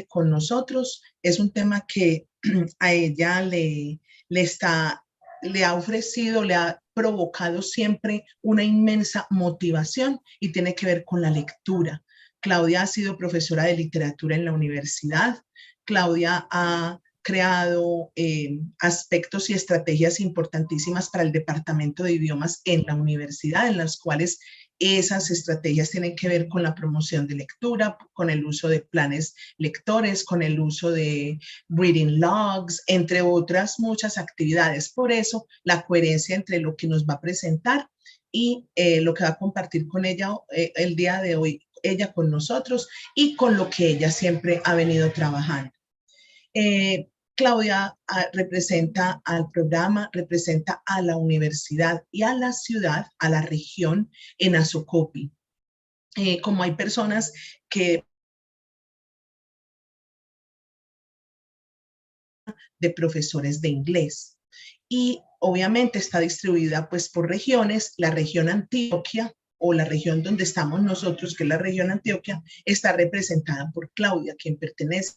con nosotros. Es un tema que a ella le ha ofrecido, le ha provocado siempre una inmensa motivación y tiene que ver con la lectura. Claudia ha sido profesora de literatura en la universidad. Claudia ha creado aspectos y estrategias importantísimas para el departamento de idiomas en la universidad, en las cuales esas estrategias tienen que ver con la promoción de lectura, con el uso de planes lectores, con el uso de reading logs, entre otras muchas actividades. Por eso, la coherencia entre lo que nos va a presentar y lo que va a compartir con ella el día de hoy, ella con nosotros, y con lo que ella siempre ha venido trabajando. Claudia representa al programa, representa a la universidad y a la ciudad, a la región en ASOCOPI. Como hay personas que de profesores de inglés y obviamente está distribuida pues por regiones. La región Antioquia o la región donde estamos nosotros, que es la región Antioquia, está representada por Claudia, quien pertenece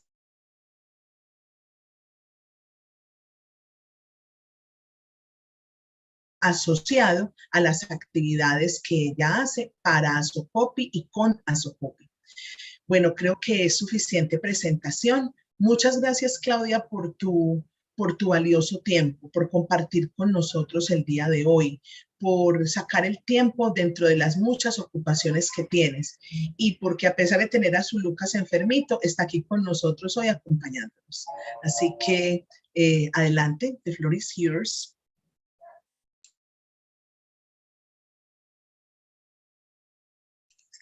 asociado a las actividades que ella hace para ASOCOPI y con ASOCOPI. Bueno, creo que es suficiente presentación. Muchas gracias, Claudia, por tu valioso tiempo, por compartir con nosotros el día de hoy, por sacar el tiempo dentro de las muchas ocupaciones que tienes y porque a pesar de tener a su Lucas enfermito, está aquí con nosotros hoy acompañándonos. Así que adelante, the floor is yours.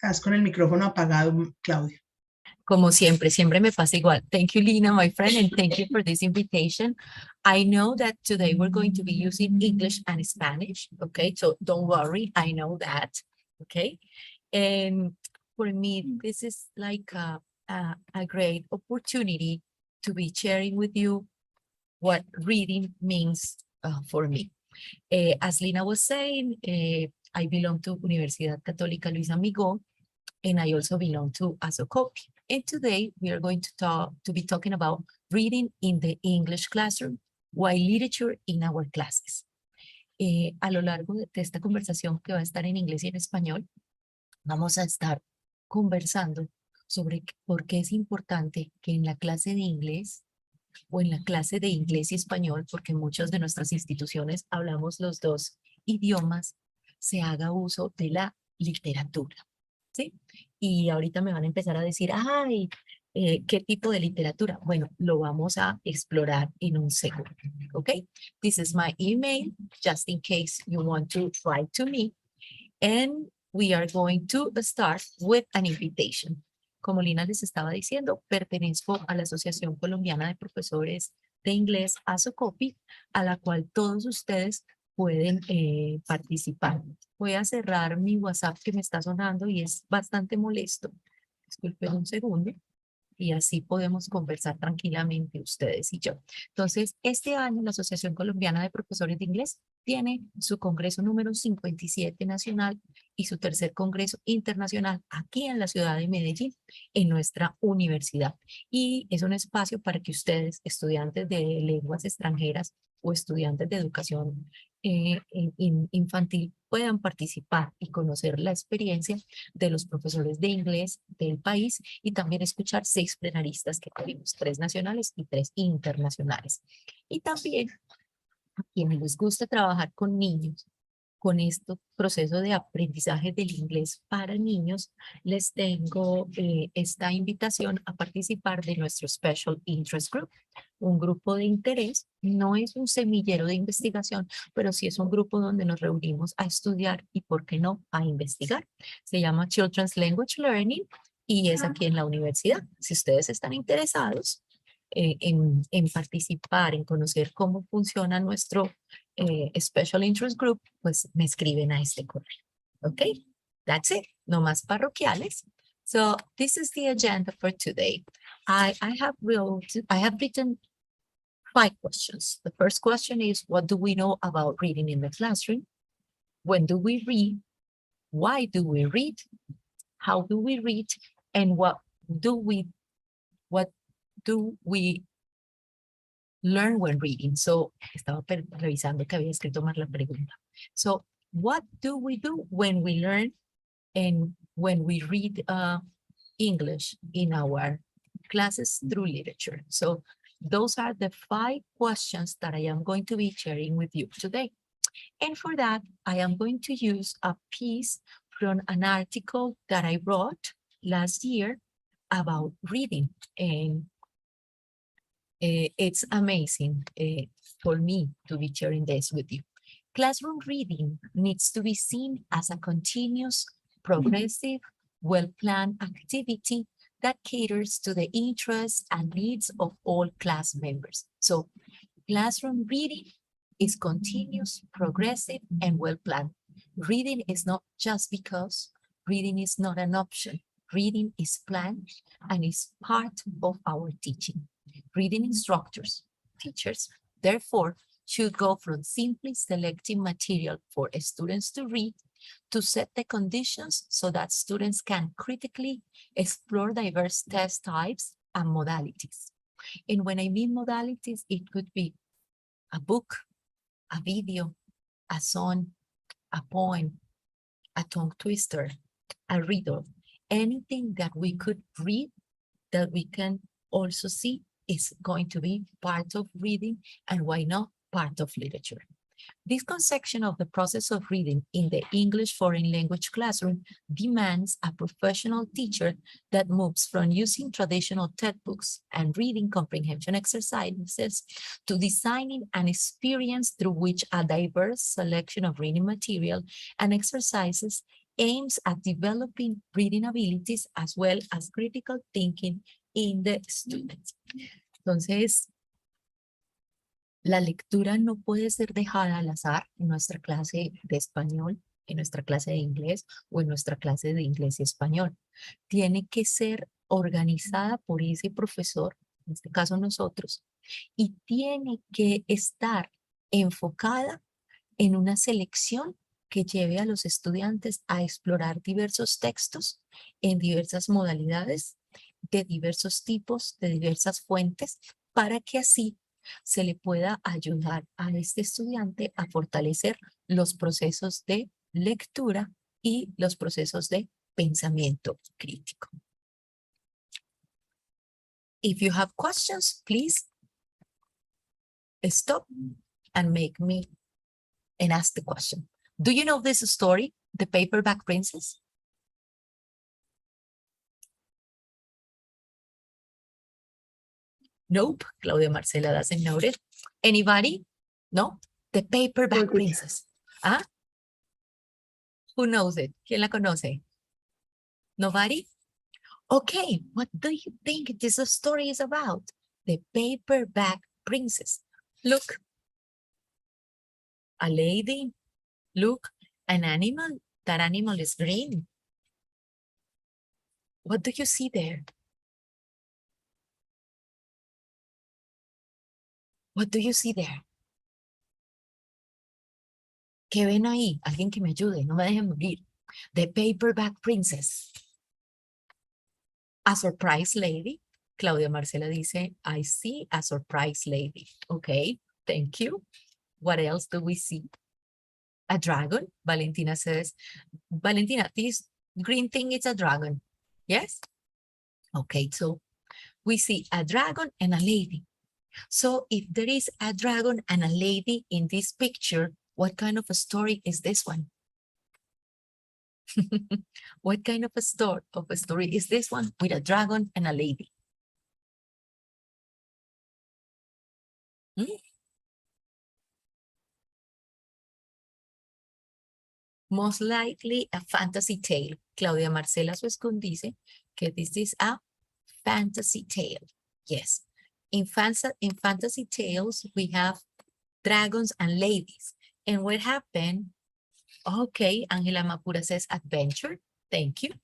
Estás con el micrófono apagado, Claudia. Como siempre, siempre me pasa igual. Thank you, Lina, my friend, and thank you for this invitation. I know that today we're going to be using English and Spanish, okay? So don't worry, I know that, okay? And for me, this is like a great opportunity to be sharing with you what reading means for me. As Lina was saying, I belong to Universidad Católica Luis Amigó, and I also belong to ASOCOPI. And today we are going to be talking about reading in the English classroom, why literature in our classes. A lo largo de esta conversación, que va a estar en inglés y en español, vamos a estar conversando sobre por qué es importante que en la clase de inglés o en la clase de inglés y español, porque en muchas de nuestras instituciones hablamos los dos idiomas, se haga uso de la literatura. ¿Sí? Y ahorita me van a empezar a decir, ay, ¿qué tipo de literatura? Bueno, lo vamos a explorar en un segundo, ¿ok? This is my email, just in case you want to write to me. And we are going to start with an invitation. Como Lina les estaba diciendo, pertenezco a la Asociación Colombiana de Profesores de Inglés, ASOCOPI, a la cual todos ustedes pueden participar. Voy a cerrar mi WhatsApp que me está sonando y es bastante molesto. Disculpen un segundo. Y así podemos conversar tranquilamente ustedes y yo. Entonces, este año la Asociación Colombiana de Profesores de Inglés tiene su congreso número 57 nacional y su tercer congreso internacional aquí en la ciudad de Medellín, en nuestra universidad. Y es un espacio para que ustedes, estudiantes de lenguas extranjeras o estudiantes de educación infantil, puedan participar y conocer la experiencia de los profesores de inglés del país y también escuchar 6 plenaristas que tuvimos, 3 nacionales y 3 internacionales. Y también a quienes les gusta trabajar con niños, con este proceso de aprendizaje del inglés para niños, les tengo esta invitación a participar de nuestro Special Interest Group, un grupo de interés. No es un semillero de investigación, pero sí es un grupo donde nos reunimos a estudiar y, ¿por qué no?, a investigar. Se llama Children's Language Learning y es aquí en la universidad. Si ustedes están interesados en participar, en conocer cómo funciona nuestro Special Interest Group, pues me escriben a este correo. Ok, that's it. No más parroquiales. So this is the agenda for today. I have written 5 questions. The first question is, what do we know about reading in the classroom? When do we read? Why do we read? How do we read? And what do we what do we learn when reading? So, estaba revisando que había escrito mal la pregunta. So, what do we do when we learn and when we read English in our classes through literature? So, those are the 5 questions that I am going to be sharing with you today. And for that, I am going to use a piece from an article that I wrote last year about reading. And it's amazing for me to be sharing this with you. Classroom reading needs to be seen as a continuous, progressive, well-planned activity that caters to the interests and needs of all class members. So classroom reading is continuous, progressive, and well-planned. Reading is not just because, reading is not an option. Reading is planned and is part of our teaching. Reading instructors, teachers, therefore, should go from simply selecting material for students to read to set the conditions so that students can critically explore diverse test types and modalities. And when I mean modalities, it could be a book, a video, a song, a poem, a tongue twister, a riddle, anything that we could read that we can also see is going to be part of reading, and why not part of literature. This conception of the process of reading in the English foreign language classroom demands a professional teacher that moves from using traditional textbooks and reading comprehension exercises to designing an experience through which a diverse selection of reading material and exercises aims at developing reading abilities as well as critical thinking in the students. Entonces, la lectura no puede ser dejada al azar en nuestra clase de español, en nuestra clase de inglés o en nuestra clase de inglés y español. Tiene que ser organizada por ese profesor, en este caso nosotros, y tiene que estar enfocada en una selección que lleve a los estudiantes a explorar diversos textos en diversas modalidades, de diversos tipos, de diversas fuentes, para que así se le pueda ayudar a este estudiante a fortalecer los procesos de lectura y los procesos de pensamiento crítico. If you have questions, please stop and make me and ask the question. Do you know this story, The Paperback Princess? Nope, Claudia Marcela doesn't know it. Anybody? No? The Paperback Princess. ¿Ah? Who knows it? ¿Quién la conoce? Nobody? Okay, what do you think this story is about? The Paperback Princess. Look. A lady. Look, an animal. That animal is green. What do you see there? What do you see there? ¿Qué ven ahí? Alguien que me ayude, no me dejen morir. The Paperback Princess. A surprise lady. Claudia Marcela dice, I see a surprise lady. Okay, thank you. What else do we see? A dragon. Valentina says, Valentina, this green thing is a dragon. Yes? Okay, so we see a dragon and a lady. So if there is a dragon and a lady in this picture, what kind of a story is this one? What kind of a story is this one with a dragon and a lady? Most likely a fantasy tale. Claudia Marcela Suescun dice que this is a fantasy tale. Yes. In fantasy tales, we have dragons and ladies. And what happened? Okay, Ángela Mapura says adventure. Thank you.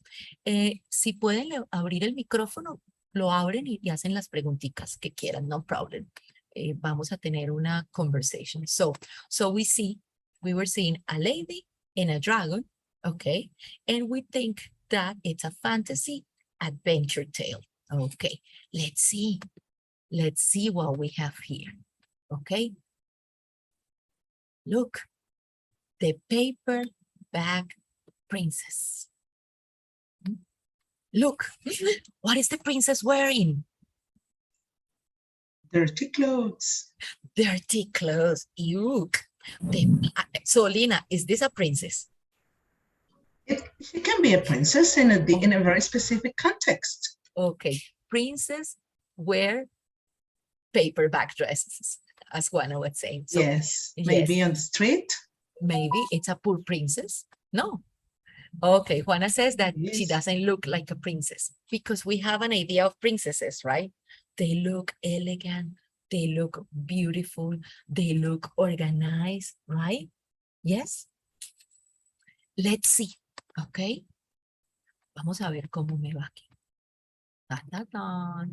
Si pueden abrir el micrófono, lo abren y hacen las preguntitas que quieran, no problem. Vamos a tener una conversation. So we were seeing a lady and a dragon, okay? And we think that it's a fantasy adventure tale, Okay, let's see. Let's see what we have here. Okay. Look, the paper bag princess. Look, what is the princess wearing? Dirty clothes. Dirty clothes. Look. So, Lina, is this a princess? She can be a princess in a very specific context. Okay, princess wear paper bag dresses, as Juana was saying. So, yes, maybe on the street. Maybe it's a poor princess. No. Okay, Juana says that she doesn't look like a princess because we have an idea of princesses, right? They look elegant, they look beautiful, they look organized, right? Yes? Let's see, okay? Vamos a ver cómo me va aquí. Da, da, da.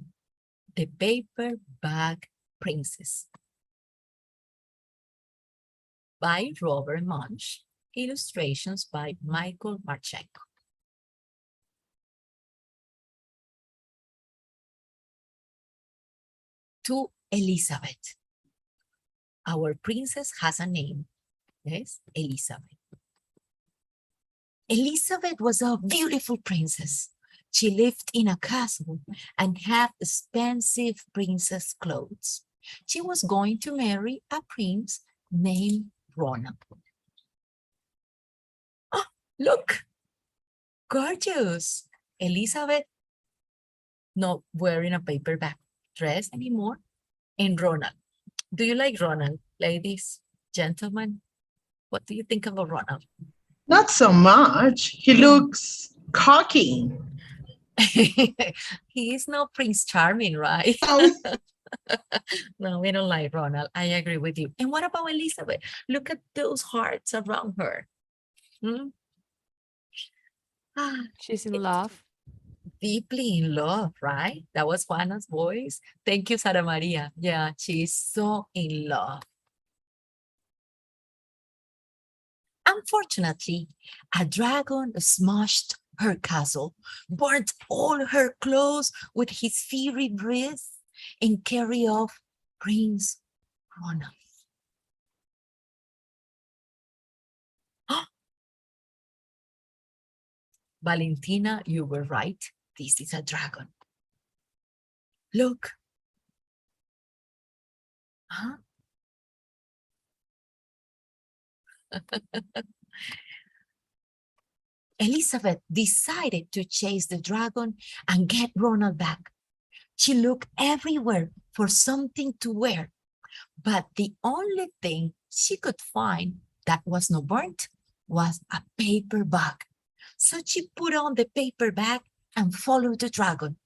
The Paper Bag Princess by Robert Munch. Illustrations by Michael Marchenko. To Elizabeth. Our princess has a name. Yes, Elizabeth. Elizabeth was a beautiful princess. She lived in a castle and had expensive princess clothes. She was going to marry a prince named Ronald. Oh, look, gorgeous. Elizabeth not wearing a paperback dress anymore. And Ronald. Do you like Ronald, ladies, gentlemen? What do you think about Ronald? Not so much. He looks cocky. He is not Prince Charming, right? Oh, No, we don't like Ronald. I agree with you. And what about Elizabeth? Look at those hearts around her. Hmm? She's in love. Deeply in love, right? That was Juana's voice. Thank you, Sara Maria. Yeah, she's so in love. Unfortunately, a dragon smashed her castle, burnt all her clothes with his fiery breath, and carried off Prince Ronald. Valentina, you were right. This is a dragon. Look. Huh? Elizabeth decided to chase the dragon and get Ronald back. She looked everywhere for something to wear, but the only thing she could find that was not burnt was a paper bag. So she put on the paper bag and followed the dragon.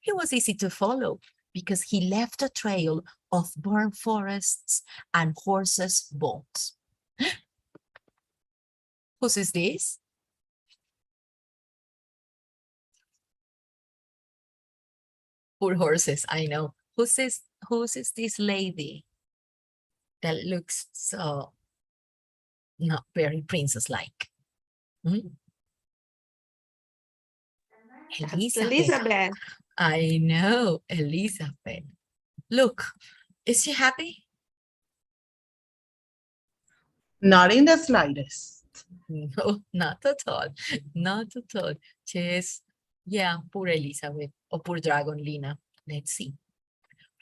It was easy to follow because he left a trail of burnt forests and horses' bones. Whose is this? Poor horses, I know. Whose is this lady that looks so not very princess-like? Hmm? Elizabeth. I know, Elizabeth. Look, is she happy? Not in the slightest. No, not at all. Not at all. Just, yeah, poor Elizabeth or poor Dragon Lina. Let's see.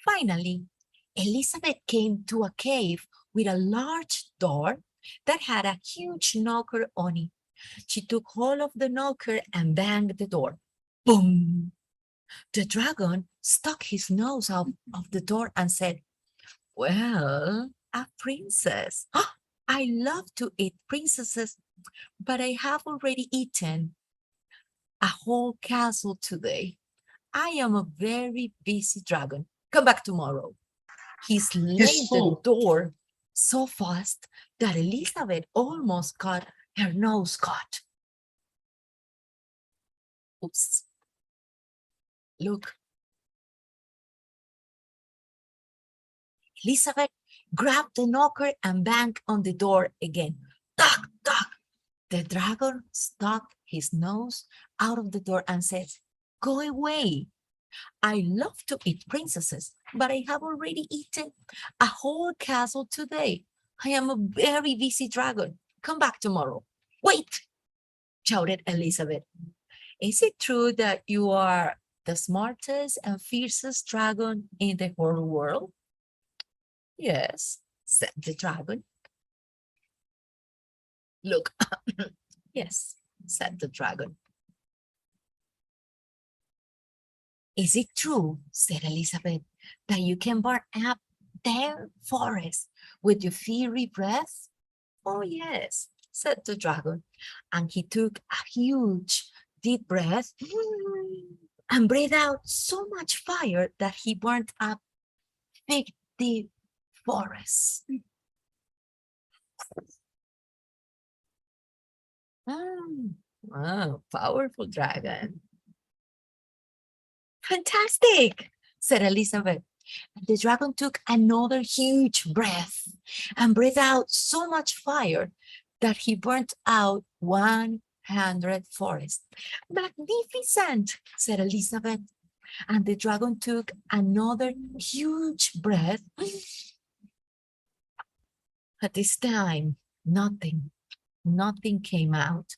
Finally, Elizabeth came to a cave with a large door that had a huge knocker on it. She took hold of the knocker and banged the door. Boom! The dragon stuck his nose out of the door and said, "Well, a princess. I love to eat princesses, but I have already eaten a whole castle today. I am a very busy dragon. Come back tomorrow." He slammed the door so fast that Elizabeth almost got her nose caught. Oops. Look. Elizabeth grabbed the knocker and banged on the door again. Tock, tock. The dragon stuck his nose out of the door and said, "Go away. I love to eat princesses, but I have already eaten a whole castle today. I am a very busy dragon. Come back tomorrow. Wait, shouted Elizabeth. Is it true that you are the smartest and fiercest dragon in the whole world? Yes, said the dragon. Look, yes, said the dragon. Is it true, said Elizabeth, that you can burn up 10 forests with your fiery breath? Oh, yes, said the dragon. And he took a huge, deep breath and breathed out so much fire that he burned up 50 forests. Wow, powerful dragon. Fantastic, said Elizabeth. And the dragon took another huge breath and breathed out so much fire that he burnt out 100 forests. Magnificent, said Elizabeth. And the dragon took another huge breath. At this time, nothing came out.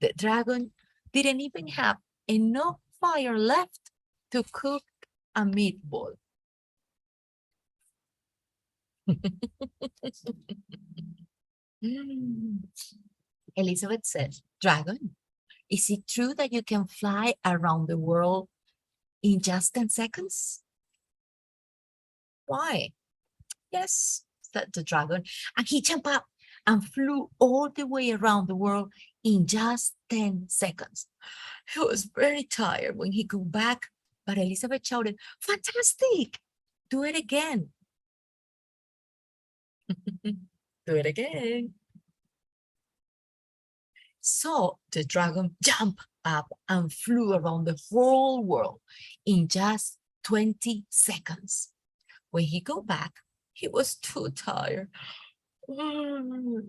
The dragon didn't even have enough fire left to cook a meatball. Elizabeth said, Dragon, is it true that you can fly around the world in just 10 seconds? Why? Yes, said the dragon, and he jumped up and flew all the way around the world in just 10 seconds. He was very tired when he got back, but Elizabeth shouted, fantastic! Do it again. Do it again. So the dragon jumped up and flew around the whole world in just 20 seconds. When he got back, he was too tired. And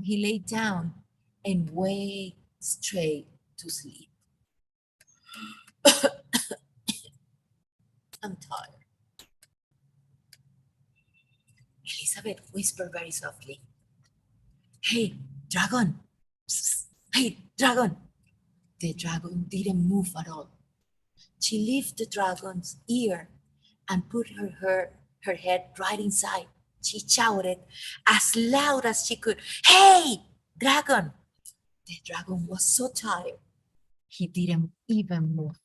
he lay down and went straight to sleep. I'm tired. Elizabeth whispered very softly, Hey, dragon! Hey, dragon! The dragon didn't move at all. She lifted the dragon's ear and put her head right inside. She shouted as loud as she could, Hey, dragon! The dragon was so tired, he didn't even move.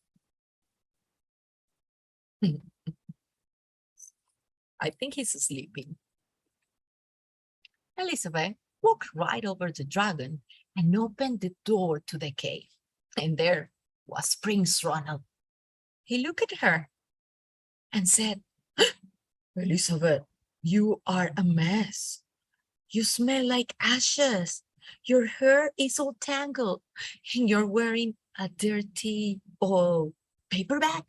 I think he's sleeping. Elizabeth walked right over the dragon and opened the door to the cave. And there was Prince Ronald. He looked at her and said, Elizabeth, you are a mess. You smell like ashes. Your hair is all tangled and you're wearing a dirty old paper bag.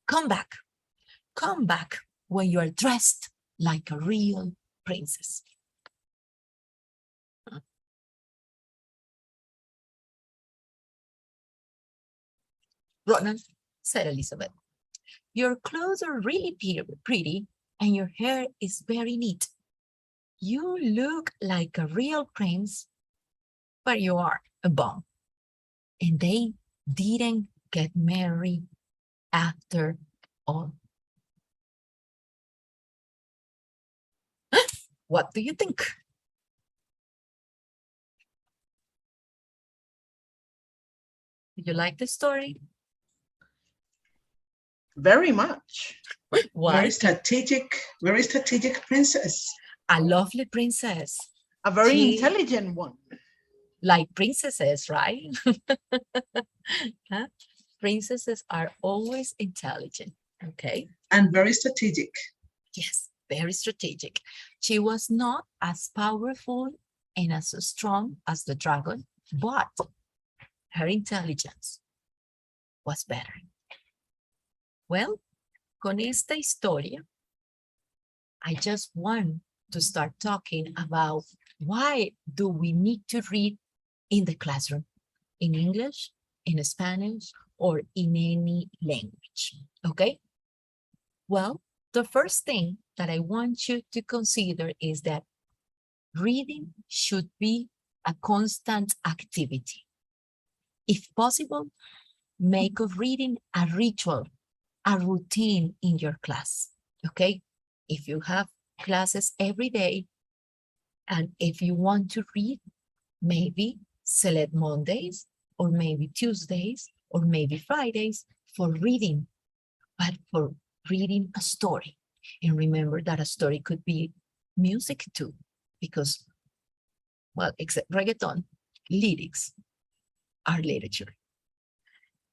Come back when you are dressed like a real princess. Ronald, said Elizabeth, your clothes are really pretty and your hair is very neat. You look like a real prince, but you are a bum. And they didn't get married after all. What do you think? Did you like the story? Very much. Why? Very strategic princess. A lovely princess. A very intelligent one. Like princesses, right? Huh? Princesses are always intelligent, okay? And very strategic. Yes, very strategic. She was not as powerful and as strong as the dragon, but her intelligence was better. Well, con esta historia, I just want to start talking about why do we need to read in the classroom, in English, in Spanish, or in any language, okay? Well, the first thing that I want you to consider is that reading should be a constant activity. If possible, make of reading a ritual, a routine in your class, okay? If you have classes every day, and if you want to read, maybe select Mondays, or maybe Tuesdays, or maybe Fridays for reading, but for reading a story. And remember that a story could be music too, because, well, except reggaeton, lyrics are literature.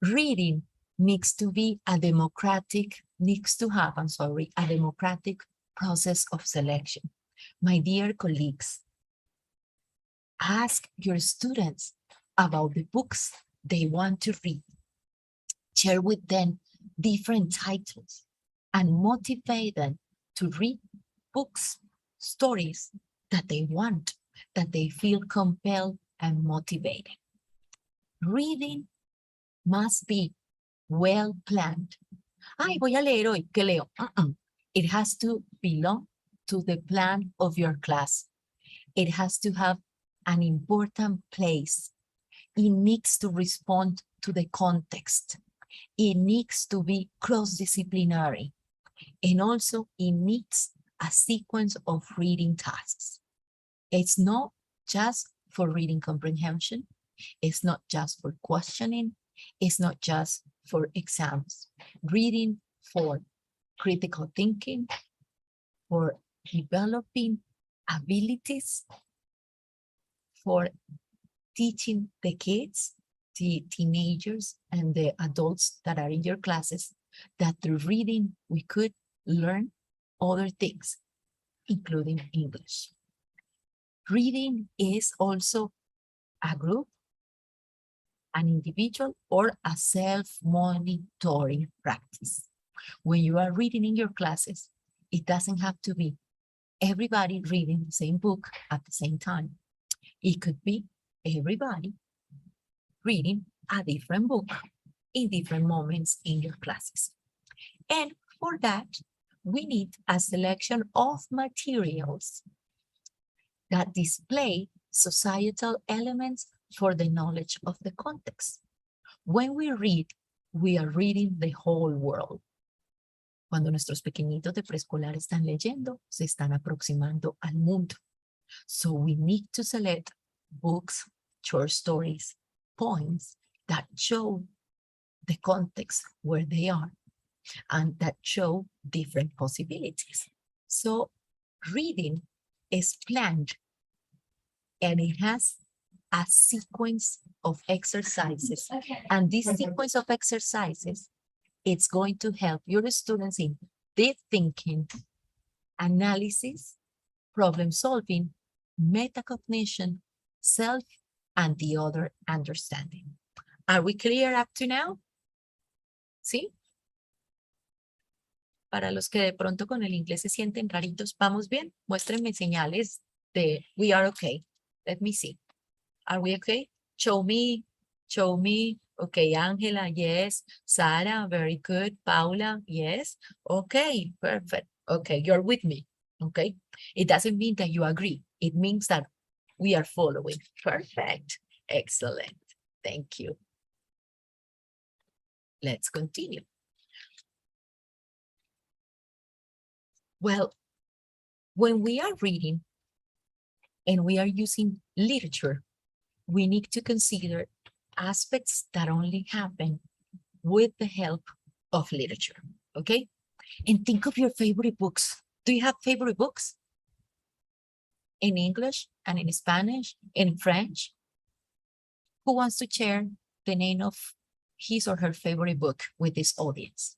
Reading needs to have, a democratic process of selection. My dear colleagues, ask your students about the books they want to read. Share with them different titles and motivate them to read books, stories that they want, that they feel compelled and motivated. Reading must be well planned. Ay, voy a leer hoy, ¿qué leo? It has to belong to the plan of your class. It has to have an important place. It needs to respond to the context. It needs to be cross-disciplinary. And also it needs a sequence of reading tasks. It's not just for reading comprehension. It's not just for questioning. It's not just for exams. Reading for critical thinking, for developing abilities, for teaching the kids, the teenagers, and the adults that are in your classes that through reading we could learn other things, including English. Reading is also a group, an individual, or a self-monitoring practice. When you are reading in your classes, it doesn't have to be everybody reading the same book at the same time. It could be everybody reading a different book in different moments in your classes. And for that, we need a selection of materials that display societal elements for the knowledge of the context. When we read, we are reading the whole world. Cuando nuestros pequeñitos de preescolar están leyendo, se están aproximando al mundo. So we need to select books, short stories, poems that show the context where they are and that show different possibilities. So reading is planned and it has a sequence of exercises. And this sequence of exercises, it's going to help your students in deep thinking, analysis, problem solving, metacognition, self, and the other understanding. Are we clear up to now? ¿Sí? Para los que de pronto con el inglés se sienten raritos, ¿vamos bien? Muéstrenme señales de we are okay. Let me see. Are we okay? Show me. Okay, Angela, yes. Sarah, very good. Paula, yes. Okay, perfect. Okay, you're with me. Okay. It doesn't mean that you agree. It means that we are following. Perfect. Excellent. Thank you. Let's continue. Well, when we are reading and we are using literature, we need to consider aspects that only happen with the help of literature, okay? And think of your favorite books. Do you have favorite books? In English and in Spanish, in French? Who wants to share the name of his or her favorite book with this audience?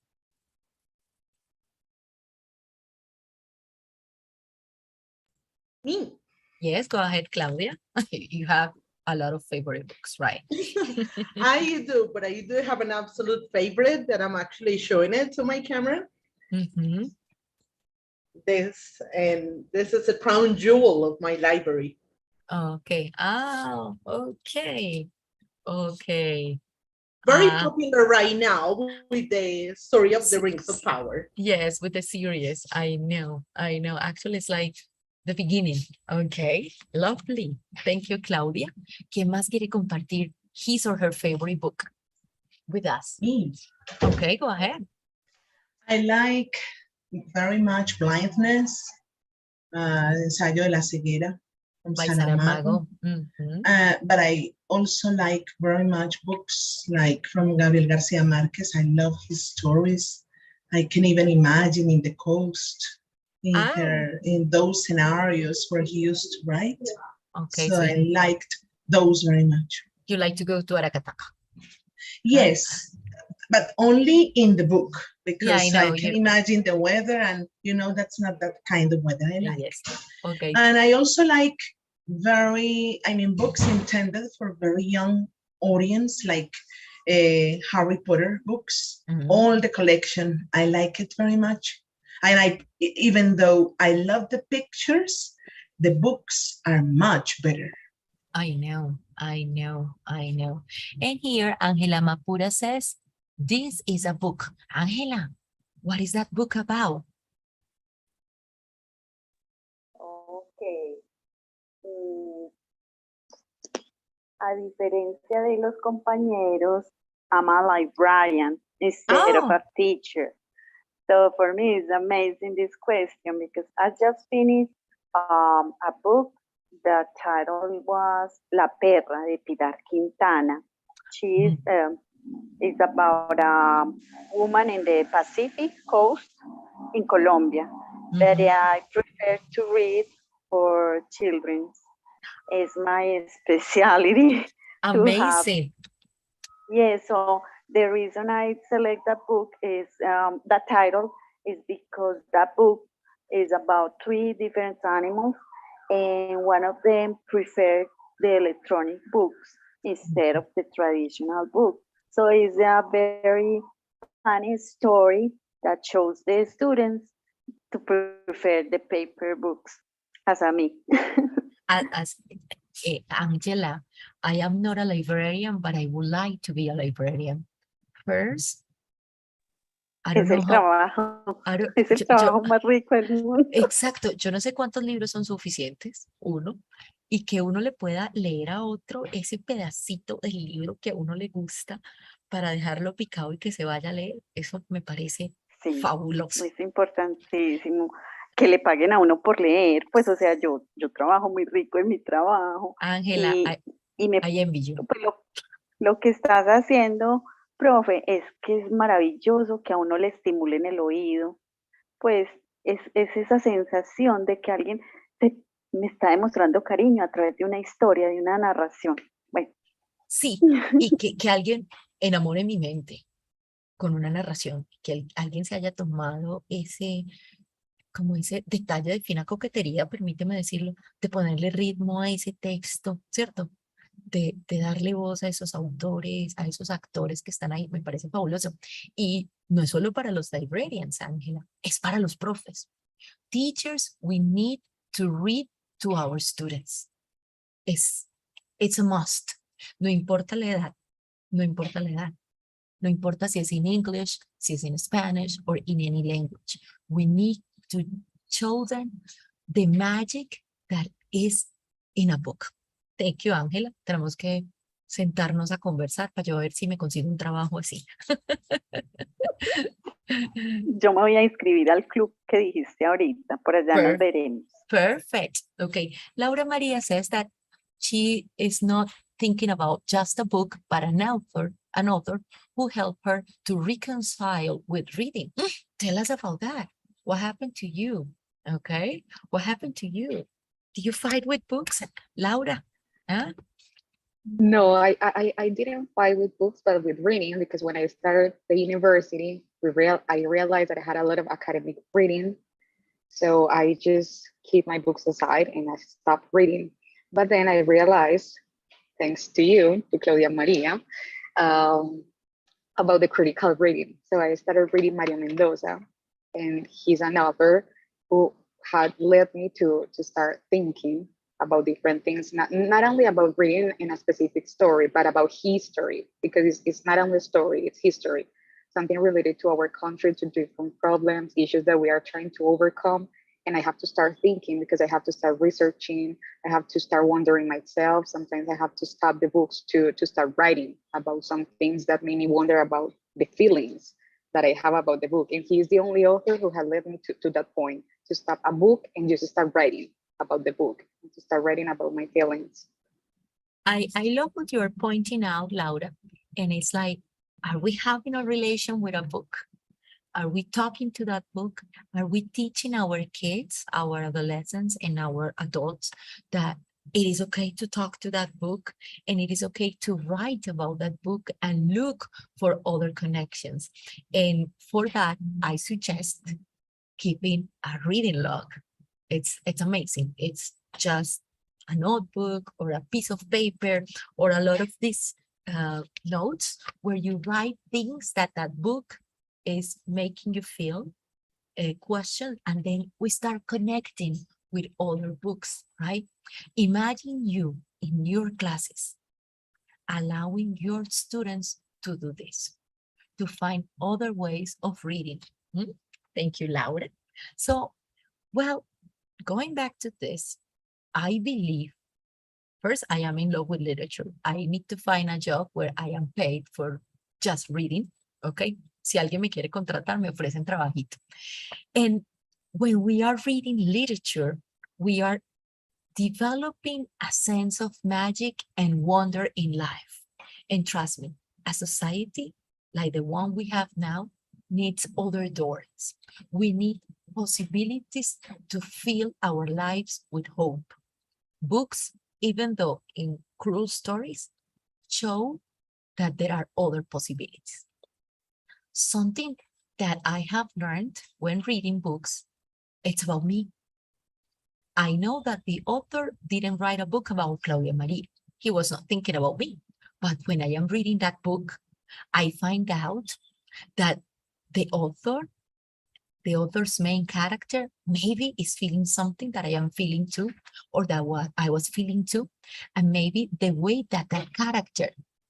Me. Yes, go ahead, Claudia. You have a lot of favorite books, right? I do, but I do have an absolute favorite that I'm actually showing it to my camera. Mm-hmm. This is a crown jewel of my library. Okay. Oh, okay. Okay. Very popular right now with the story of the Rings of Power. Yes, with the series. I know. Actually, it's like the beginning. Okay, lovely. Thank you, Claudia. ¿Quién más quiere compartir his or her favorite book with us? Me. Okay, go ahead. I like very much Blindness, Ensayo de la Ceguera from By Saramago. Saramago. But I also like very much books like from Gabriel Garcia Marquez. I love his stories. I can even imagine in the coast, in those scenarios where he used to write. Okay, so I liked those very much. You like to go to Aracataca? Yes, but only in the book, because Yeah, I can imagine the weather, and that's not that kind of weather I like. Yes. Okay. And I also like books intended for very young audience, like Harry Potter books, all the collection. I like it very much. And even though I love the pictures, the books are much better. I know. And here, Angela Mapura says, this is a book. Angela, what is that book about? Okay. A diferencia de los compañeros, I'm a librarian instead of a teacher. So for me, it's amazing this question because I just finished a book. The title was La Perra de Pilar Quintana. She is about a woman in the Pacific coast in Colombia that I prefer to read for children. It's my specialty. Amazing. So the reason I select that book is the title is because that book is about 3 different animals, and one of them preferred the electronic books instead of the traditional book. So it's a very funny story that shows the students to prefer the paper books as a me. Angela, I am not a librarian, but I would like to be a librarian. First, I don't know trabajo. Es el trabajo más rico del mundo. Exacto, yo no sé cuántos libros son suficientes, uno, y que uno le pueda leer a otro ese pedacito del libro que a uno le gusta para dejarlo picado y que se vaya a leer. Eso me parece fabuloso. Es importantísimo que le paguen a uno por leer, pues o sea, yo trabajo muy rico en mi trabajo. Ángela, y me envío. Pues lo que estás haciendo, profe, es que es maravilloso que a uno le estimulen el oído, pues es esa sensación de que alguien me está demostrando cariño a través de una historia, de una narración. Bueno. Sí, y que alguien enamore mi mente con una narración, que alguien se haya tomado ese detalle de fina coquetería, permíteme decirlo, de ponerle ritmo a ese texto, ¿cierto? De darle voz a esos autores, a esos actores que están ahí, me parece fabuloso. Y no es solo para los librarians, Ángela, es para los profes. Teachers, we need to read to our students. It's a must. No importa la edad, no importa si es in English, si es in Spanish, or in any language. We need to show them the magic that is in a book. Thank you, Ángela. Tenemos que sentarnos a conversar para yo ver si me consigo un trabajo así. Yo me voy a inscribir al club que dijiste ahorita, por allá nos veremos. Perfect. Okay. Laura Maria says that she is not thinking about just a book, but an author who helped her to reconcile with reading. Tell us about that. What happened to you? Okay. What happened to you? Do you fight with books, Laura? Huh? No, I didn't fight with books, but with reading, because when I started the university, I realized that I had a lot of academic reading. So I just keep my books aside and I stopped reading. But then I realized, thanks to you, to Claudia Maria, about the critical reading. So I started reading Mario Mendoza, and he's an author who had led me to start thinking about different things, not only about reading in a specific story, but about history, because it's not only a story, it's history, something related to our country, to different problems, issues that we are trying to overcome. And I have to start thinking, because I have to start researching. I have to start wondering myself. Sometimes I have to stop the books to start writing about some things that made me wonder about the feelings that I have about the book. And he is the only author who has led me to that point, to stop a book and just start writing about the book, to start writing about my feelings. I love what you're pointing out, Laura. And it's like, are we having a relation with a book? Are we talking to that book? Are we teaching our kids, our adolescents, and our adults that it is okay to talk to that book, and it is okay to write about that book and look for other connections? And for that, I suggest keeping a reading log. It's amazing. It's just a notebook or a piece of paper or a lot of these notes where you write things that book is making you feel, question, and then we start connecting with other books, right? Imagine you in your classes allowing your students to do this, to find other ways of reading. Thank you, Laura. So, well, going back to this, I believe, first, I am in love with literature. I need to find a job where I am paid for just reading, okay? Si alguien me quiere contratar, me ofrecen trabajito. And when we are reading literature, we are developing a sense of magic and wonder in life. And trust me, a society like the one we have now needs other doors. We need possibilities to fill our lives with hope. Books, even though in cruel stories, show that there are other possibilities. Something that I have learned when reading books, it's about me. I know that the author didn't write a book about Claudia Maria. He was not thinking about me. But when I am reading that book, I find out that the author's main character maybe is feeling something that I am feeling too, or that I was feeling too. And maybe the way that character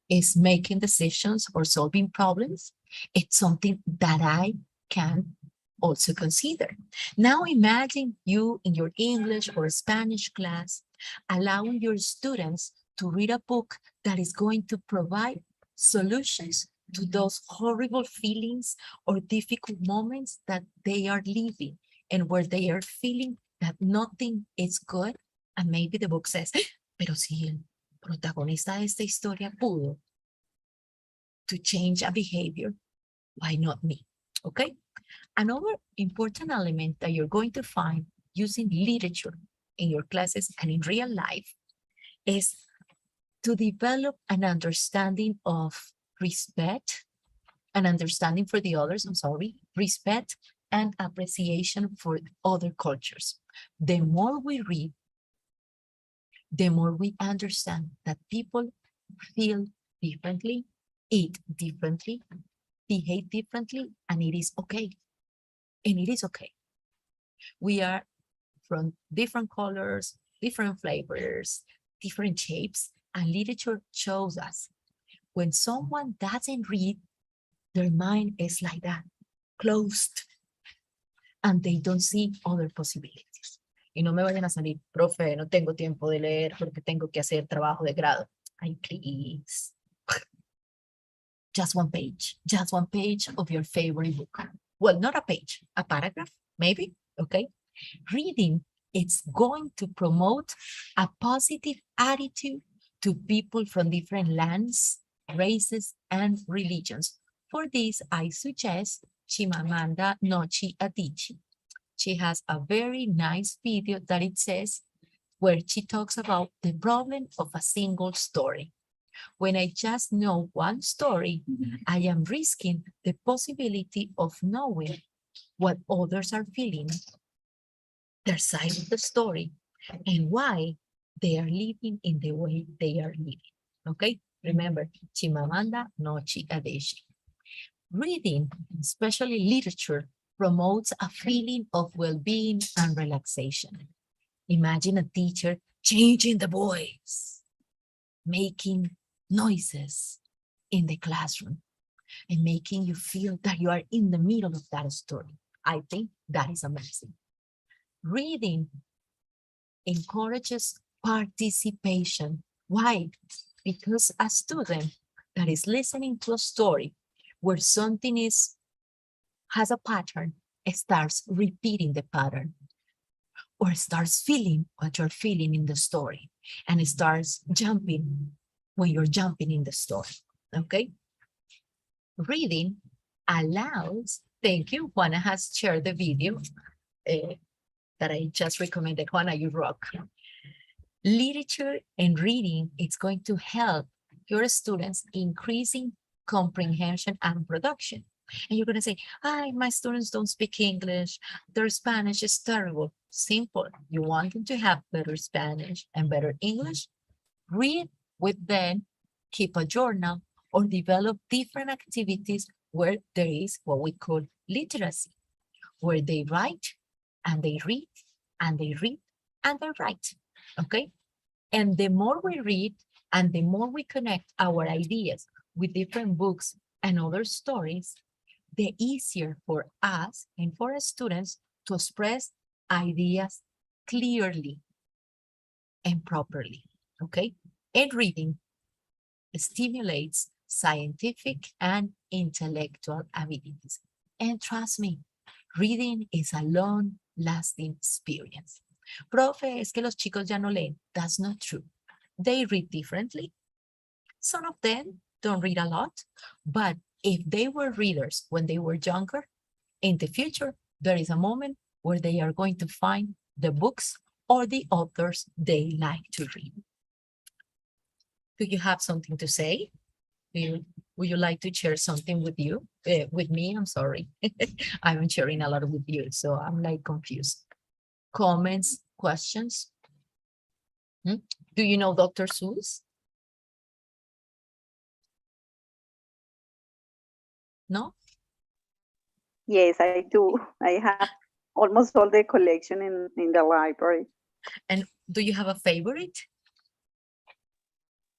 is making decisions or solving problems, it's something that I can also consider. Now imagine you in your English or Spanish class, allowing your students to read a book that is going to provide solutions to those horrible feelings or difficult moments that they are living, and where they are feeling that nothing is good. And maybe the book says, pero si el protagonista de esta historia pudo to change a behavior, why not me? Okay. Another important element that you're going to find using literature in your classes and in real life is to develop an understanding of respect, an understanding for the others, respect and appreciation for other cultures. The more we read, the more we understand that people feel differently, eat differently, behave differently, and it is okay. And it is okay. We are from different colors, different flavors, different shapes, and literature shows us when someone doesn't read, their mind is like that, closed, and they don't see other possibilities. Y no me vayan a salir, profe, no tengo tiempo de leer porque tengo que hacer trabajo de grado. Ay, please. Just one page of your favorite book. Well, not a page, a paragraph, maybe, okay? Reading, it's going to promote a positive attitude to people from different lands, races, and religions. For this, I suggest Chimamanda Ngozi Adichie. She has a very nice video that it says, where she talks about the problem of a single story. When I just know one story, I am risking the possibility of knowing what others are feeling, their side of the story, and why they are living in the way they are living. Okay? Remember, Chimamanda Ngozi Adichie. Reading, especially literature, promotes a feeling of well-being and relaxation. Imagine a teacher changing the voice, making noises in the classroom, and making you feel that you are in the middle of that story. I think that is amazing. Reading encourages participation. Why? Because a student that is listening to a story where something has a pattern, starts repeating the pattern, or starts feeling what you're feeling in the story, and starts jumping when you're jumping in the story, okay? Reading allows, thank you, Juana has shared the video that I just recommended. Juana, you rock. Literature and reading, it's going to help your students increasing comprehension and production. And you're going to say, hi, my students don't speak English. Their Spanish is terrible. Simple. You want them to have better Spanish and better English? Read with them, keep a journal, or develop different activities where there is what we call literacy, where they write and they read and they read and they write, okay? And the more we read and the more we connect our ideas with different books and other stories, the easier for us and for our students to express ideas clearly and properly, okay? And reading stimulates scientific and intellectual abilities. And trust me, reading is a long-lasting experience. Profe, es que los chicos ya no leen. That's not true. They read differently. Some of them don't read a lot, but if they were readers when they were younger, in the future, there is a moment where they are going to find the books or the authors they like to read. Do you have something to say? Would you like to share something with you? With me, I'm sorry. I'm sharing a lot with you, so I'm like confused. Comments, questions? Do you know Dr. Seuss? No? Yes, I do. I have almost all the collection in the library. And do you have a favorite?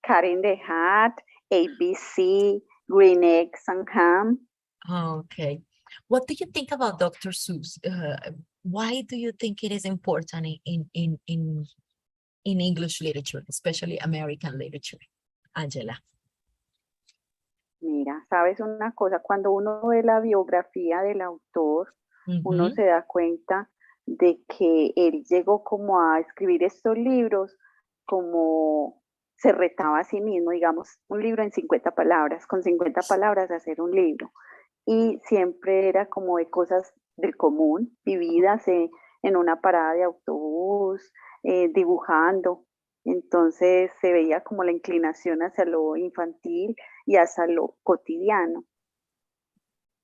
Cat in the Hat, ABC, Green Eggs and Ham. Okay. What do you think about Dr. Seuss? Why do you think it is important in English literature, especially American literature? Angela. Mira, sabes una cosa, cuando uno ve la biografía del autor, uno se da cuenta de que él llegó como a escribir estos libros, como se retaba a sí mismo, digamos, un libro en 50 palabras, con 50 palabras hacer un libro. Y siempre era como de cosas del común, vividas en una parada de autobús, dibujando. Entonces se veía como la inclinación hacia lo infantil y hacia lo cotidiano.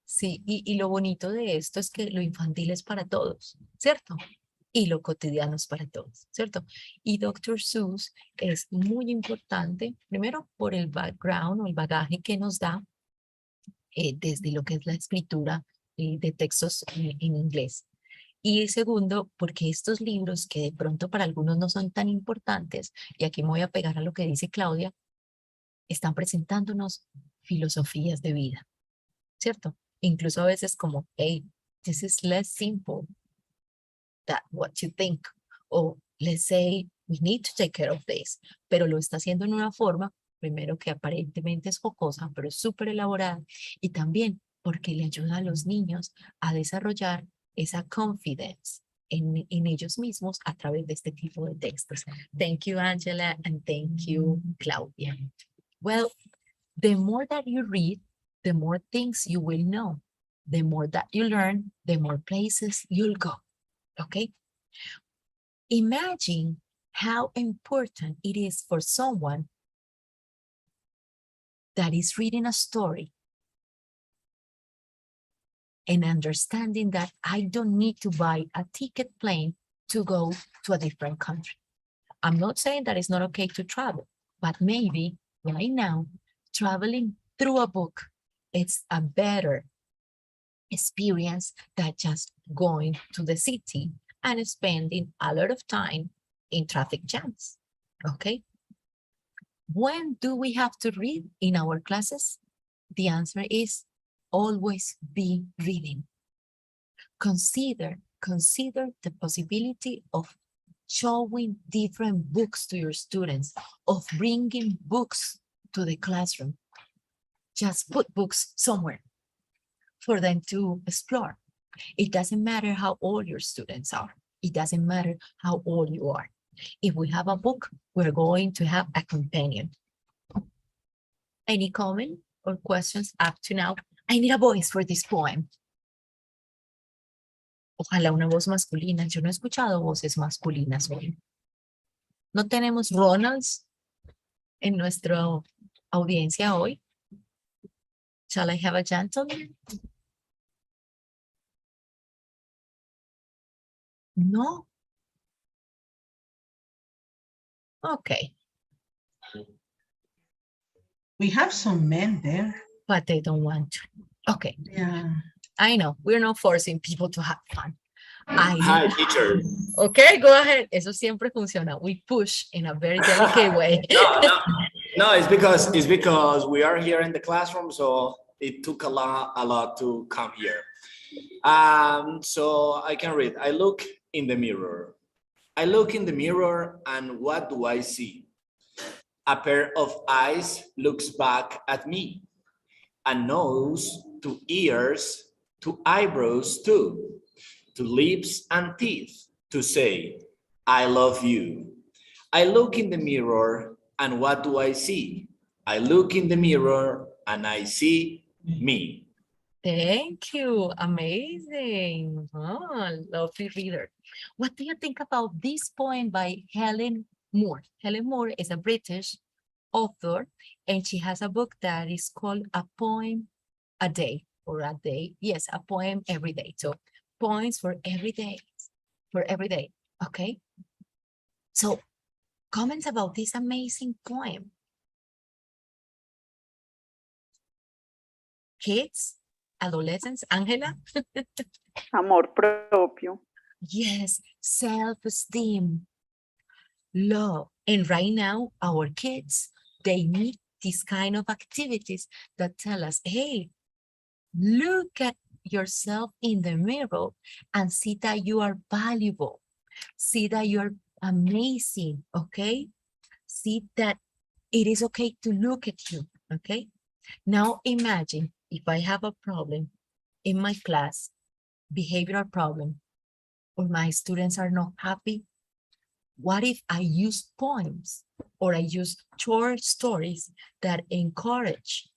Sí, y lo bonito de esto es que lo infantil es para todos, ¿cierto? Y lo cotidiano es para todos, ¿cierto? Y Dr. Seuss es muy importante, primero por el background o el bagaje que nos da desde lo que es la escritura de textos en inglés. Y segundo, porque estos libros que de pronto para algunos no son tan importantes, y aquí me voy a pegar a lo que dice Claudia, están presentándonos filosofías de vida, ¿cierto? Incluso a veces como, hey, this is less simple than what you think. O let's say, we need to take care of this. Pero lo está haciendo en una forma, primero que aparentemente es jocosa, pero es súper elaborada. Y también porque le ayuda a los niños a desarrollar esa confidence en ellos mismos a través de este tipo de textos. Thank you, Angela, and thank you, Claudia. Well, the more that you read, the more things you will know. The more that you learn, the more places you'll go, okay? Imagine how important it is for someone that is reading a story and understanding that I don't need to buy a ticket plane to go to a different country. I'm not saying that it's not okay to travel, but maybe right now, traveling through a book, it's a better experience than just going to the city and spending a lot of time in traffic jams, okay? When do we have to read in our classes? The answer is always be reading. Consider the possibility of showing different books to your students, of bringing books to the classroom. Just put books somewhere for them to explore. It doesn't matter how old your students are. It doesn't matter how old you are. If we have a book, we're going to have a companion. Any comment or questions up to now? I need a voice for this poem. Ojalá una voz masculina. Yo no he escuchado voces masculinas hoy. No tenemos Ronalds en nuestra audiencia hoy. Shall I have a gentleman? No. Okay. We have some men there. But they don't want to. Okay. Yeah. I know. We're not forcing people to have fun. Hi, teacher. Okay, go ahead. Eso siempre funciona. We push in a very delicate way. No, it's because we are here in the classroom, so it took a lot to come here. So I can read. I look in the mirror. I look in the mirror, and what do I see? A pair of eyes looks back at me. A nose, 2 ears, 2 eyebrows too, 2 lips and teeth to say, I love you. I look in the mirror, and what do I see? I look in the mirror, and I see me. Thank you. Amazing. Oh, lovely reader. What do you think about this poem by Helen Moore? Helen Moore is a British author, and she has a book that is called A Poem a Day, or a day. Yes, a poem every day. So poems for every day, okay? So comments about this amazing poem. Kids, adolescents, Angela? Amor propio. Yes, self-esteem, love. And right now, our kids, they need these kind of activities that tell us, hey, look at yourself in the mirror and see that you are valuable. See that you're amazing, okay? See that it is okay to look at you, okay? Now imagine if I have a problem in my class, behavioral problem, or my students are not happy. What if I use poems or I use short stories that encourage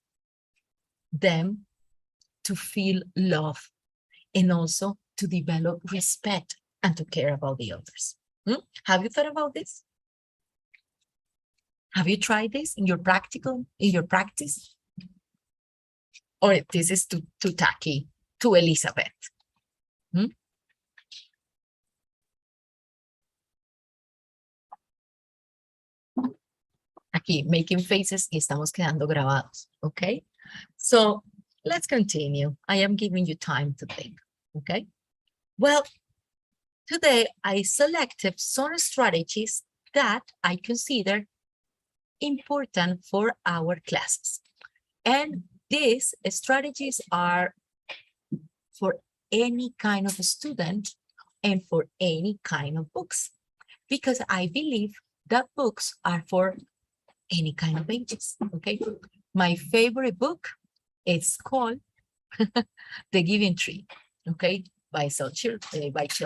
them to feel love and also to develop respect and to care about the others? Have you thought about this? Have you tried this in your practice? Or this is too tacky to Elizabeth? Aquí, making faces y estamos quedando grabados, okay? So let's continue. I am giving you time to think, okay? Well, today I selected some strategies that I consider important for our classes. And these strategies are for any kind of student and for any kind of books, because I believe that books are for any kind of ages, okay? My favorite book is called The Giving Tree, okay, by Shel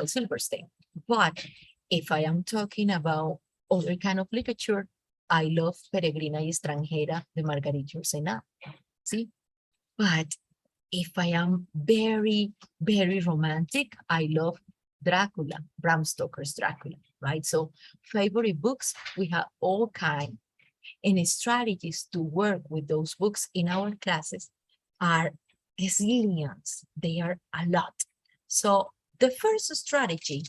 Silverstein. But if I am talking about other kind of literature, I love Peregrina y Extranjera de Marguerite Yourcenar, see? But if I am very, very romantic, I love Dracula, Bram Stoker's Dracula, right? So favorite books, we have all kinds. And strategies to work with those books in our classes are resilience. They are a lot. So the first strategy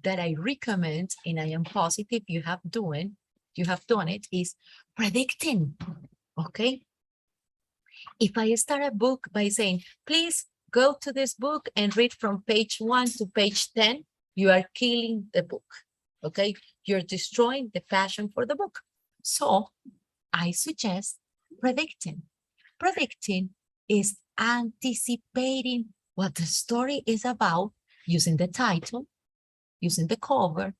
that I recommend, and I am positive you have done it, is predicting, okay? If I start a book by saying, please go to this book and read from page 1 to page 10, you are killing the book. okay? You're destroying the passion for the book. So I suggest predicting. Predicting is anticipating what the story is about using the title, using the cover,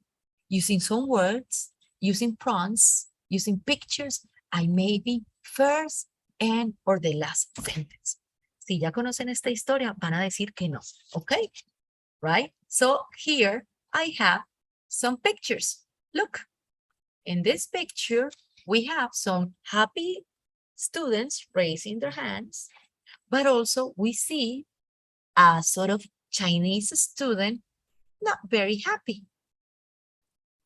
using some words, using prompts, using pictures, and maybe first and or the last sentence. Si ya conocen esta historia, van a decir que no, okay? Right? So here I have some pictures. Look, in this picture, we have some happy students raising their hands, but also we see a sort of Chinese student not very happy.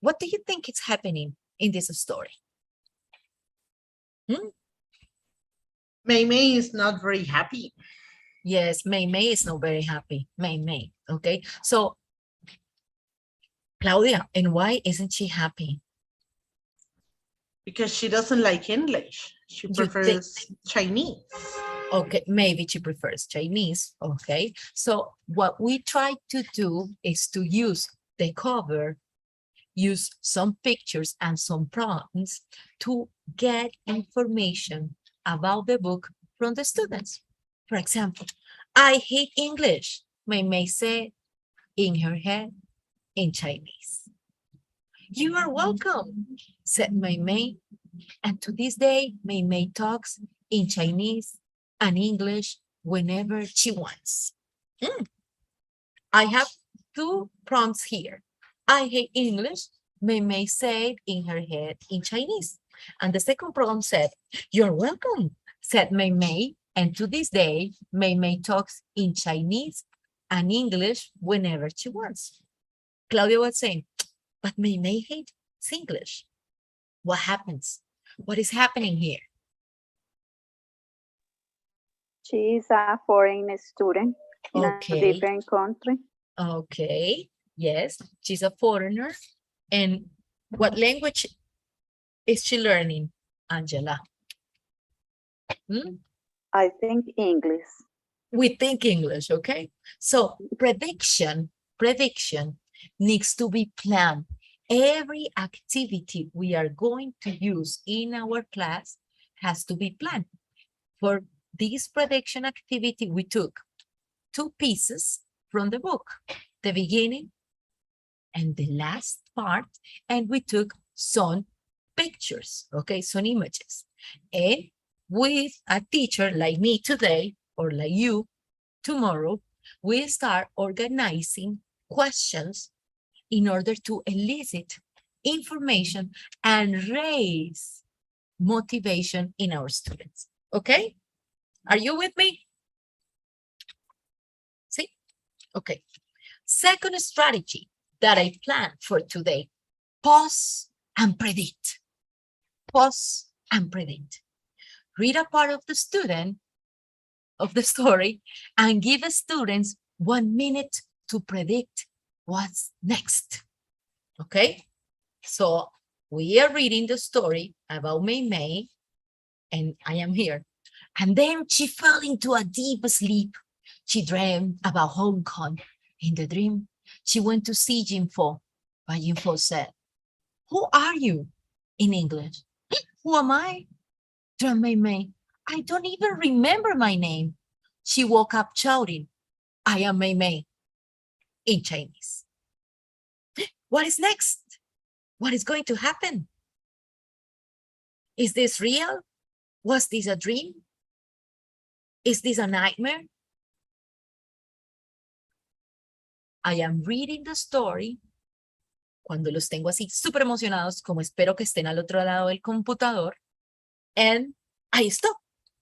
What do you think is happening in this story? Mei Mei is not very happy. Yes, Mei Mei is not very happy. Mei Mei, okay? So, Claudia, and why isn't she happy? Because she doesn't like English. She prefers Chinese. Okay, maybe she prefers Chinese, okay? So what we try to do is to use the cover, use some pictures and some prompts to get information about the book from the students. For example, I hate English, Mei Mei said in her head in Chinese. You are welcome, said Mei Mei. And to this day, Mei Mei talks in Chinese and English whenever she wants. I have two prompts here. I hate English, Mei Mei said in her head in Chinese. And the second prompt said, you're welcome, said Mei Mei. And to this day, Mei Mei talks in Chinese and English whenever she wants. Claudia was saying, but Mei Mei hates English. What happens? What is happening here? She is a foreign student in a different country. Okay, yes, she's a foreigner. And what language is she learning, Angela? I think English. We think English, okay? So prediction needs to be planned. Every activity we are going to use in our class has to be planned. For this prediction activity, we took 2 pieces from the book, the beginning and the last part, and we took some pictures, okay, some images. And with a teacher like me today, or like you tomorrow, we start organizing questions in order to elicit information and raise motivation in our students. Okay? Are you with me? See? Okay. Second strategy that I planned for today, pause and predict. Pause and predict. Read a part of the story and give the students 1 minute to predict what's next. Okay? So we are reading the story about Mei Mei, and I am here. And then she fell into a deep sleep. She dreamed about Hong Kong. In the dream, she went to see Jinfo, but Jinfo said, who are you? In English. Who am I? Dreamed Mei Mei. I don't even remember my name. She woke up shouting, I am Mei Mei, in Chinese. What is next? What is going to happen? Is this real? Was this a dream? Is this a nightmare? I am reading the story. Cuando los tengo así súper emocionados, como espero que estén al otro lado del computador. And I stop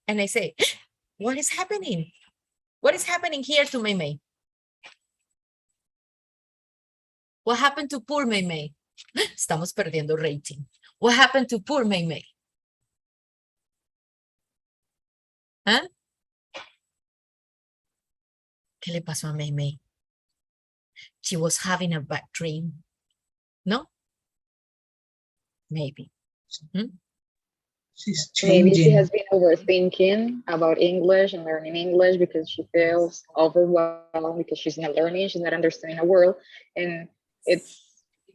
and I say, what is happening? What is happening here to Mei Mei? What happened to poor Mei Mei? Estamos perdiendo rating. What happened to poor Mei Mei? ¿Ah? ¿Qué le pasó a Mei Mei? She was having a bad dream. No? Maybe. She's changing. Maybe she has been overthinking about English and learning English because she feels overwhelmed because she's not learning, she's not understanding the world. And it's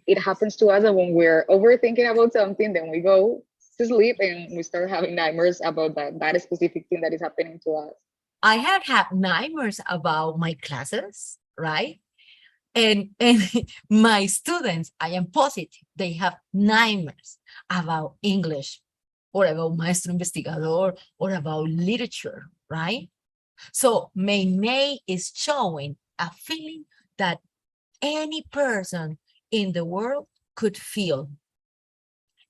it happens to us when we're overthinking about something, then we go to sleep and we start having nightmares about that specific thing that is happening to us. I had nightmares about my classes, right? And my students, I am positive, they have nightmares about English or about maestro investigador or about literature, right? So May is showing a feeling that any person in the world could feel,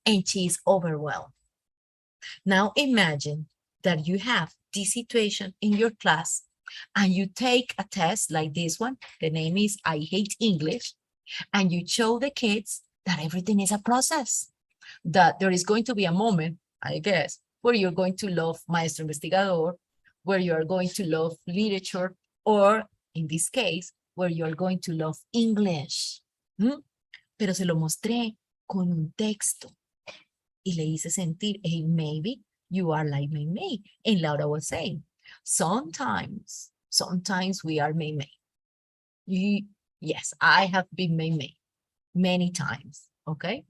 and she is overwhelmed. Now imagine that you have this situation in your class and you take a test like this one. The name is I Hate English. And you show the kids that everything is a process, that there is going to be a moment, I guess, where you're going to love Maestro Investigador, where you are going to love literature, or in this case, where you are going to love English. Pero se lo mostré con un texto y le hice sentir, hey, maybe you are like May. And Laura was saying, sometimes we are May. Yes, I have been May many times, okay?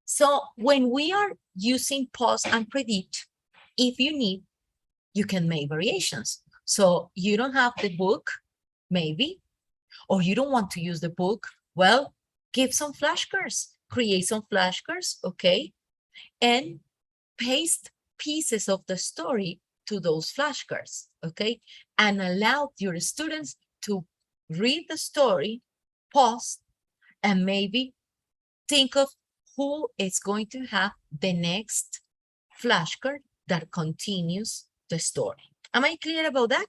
So when we are using pause and predict, if you need, you can make variations. So you don't have the book, maybe, or you don't want to use the book, well, give some flashcards, create some flashcards, okay? And paste pieces of the story to those flashcards, okay? And allow your students to read the story, pause, and maybe think of who is going to have the next flashcard that continues the story. Am I clear about that?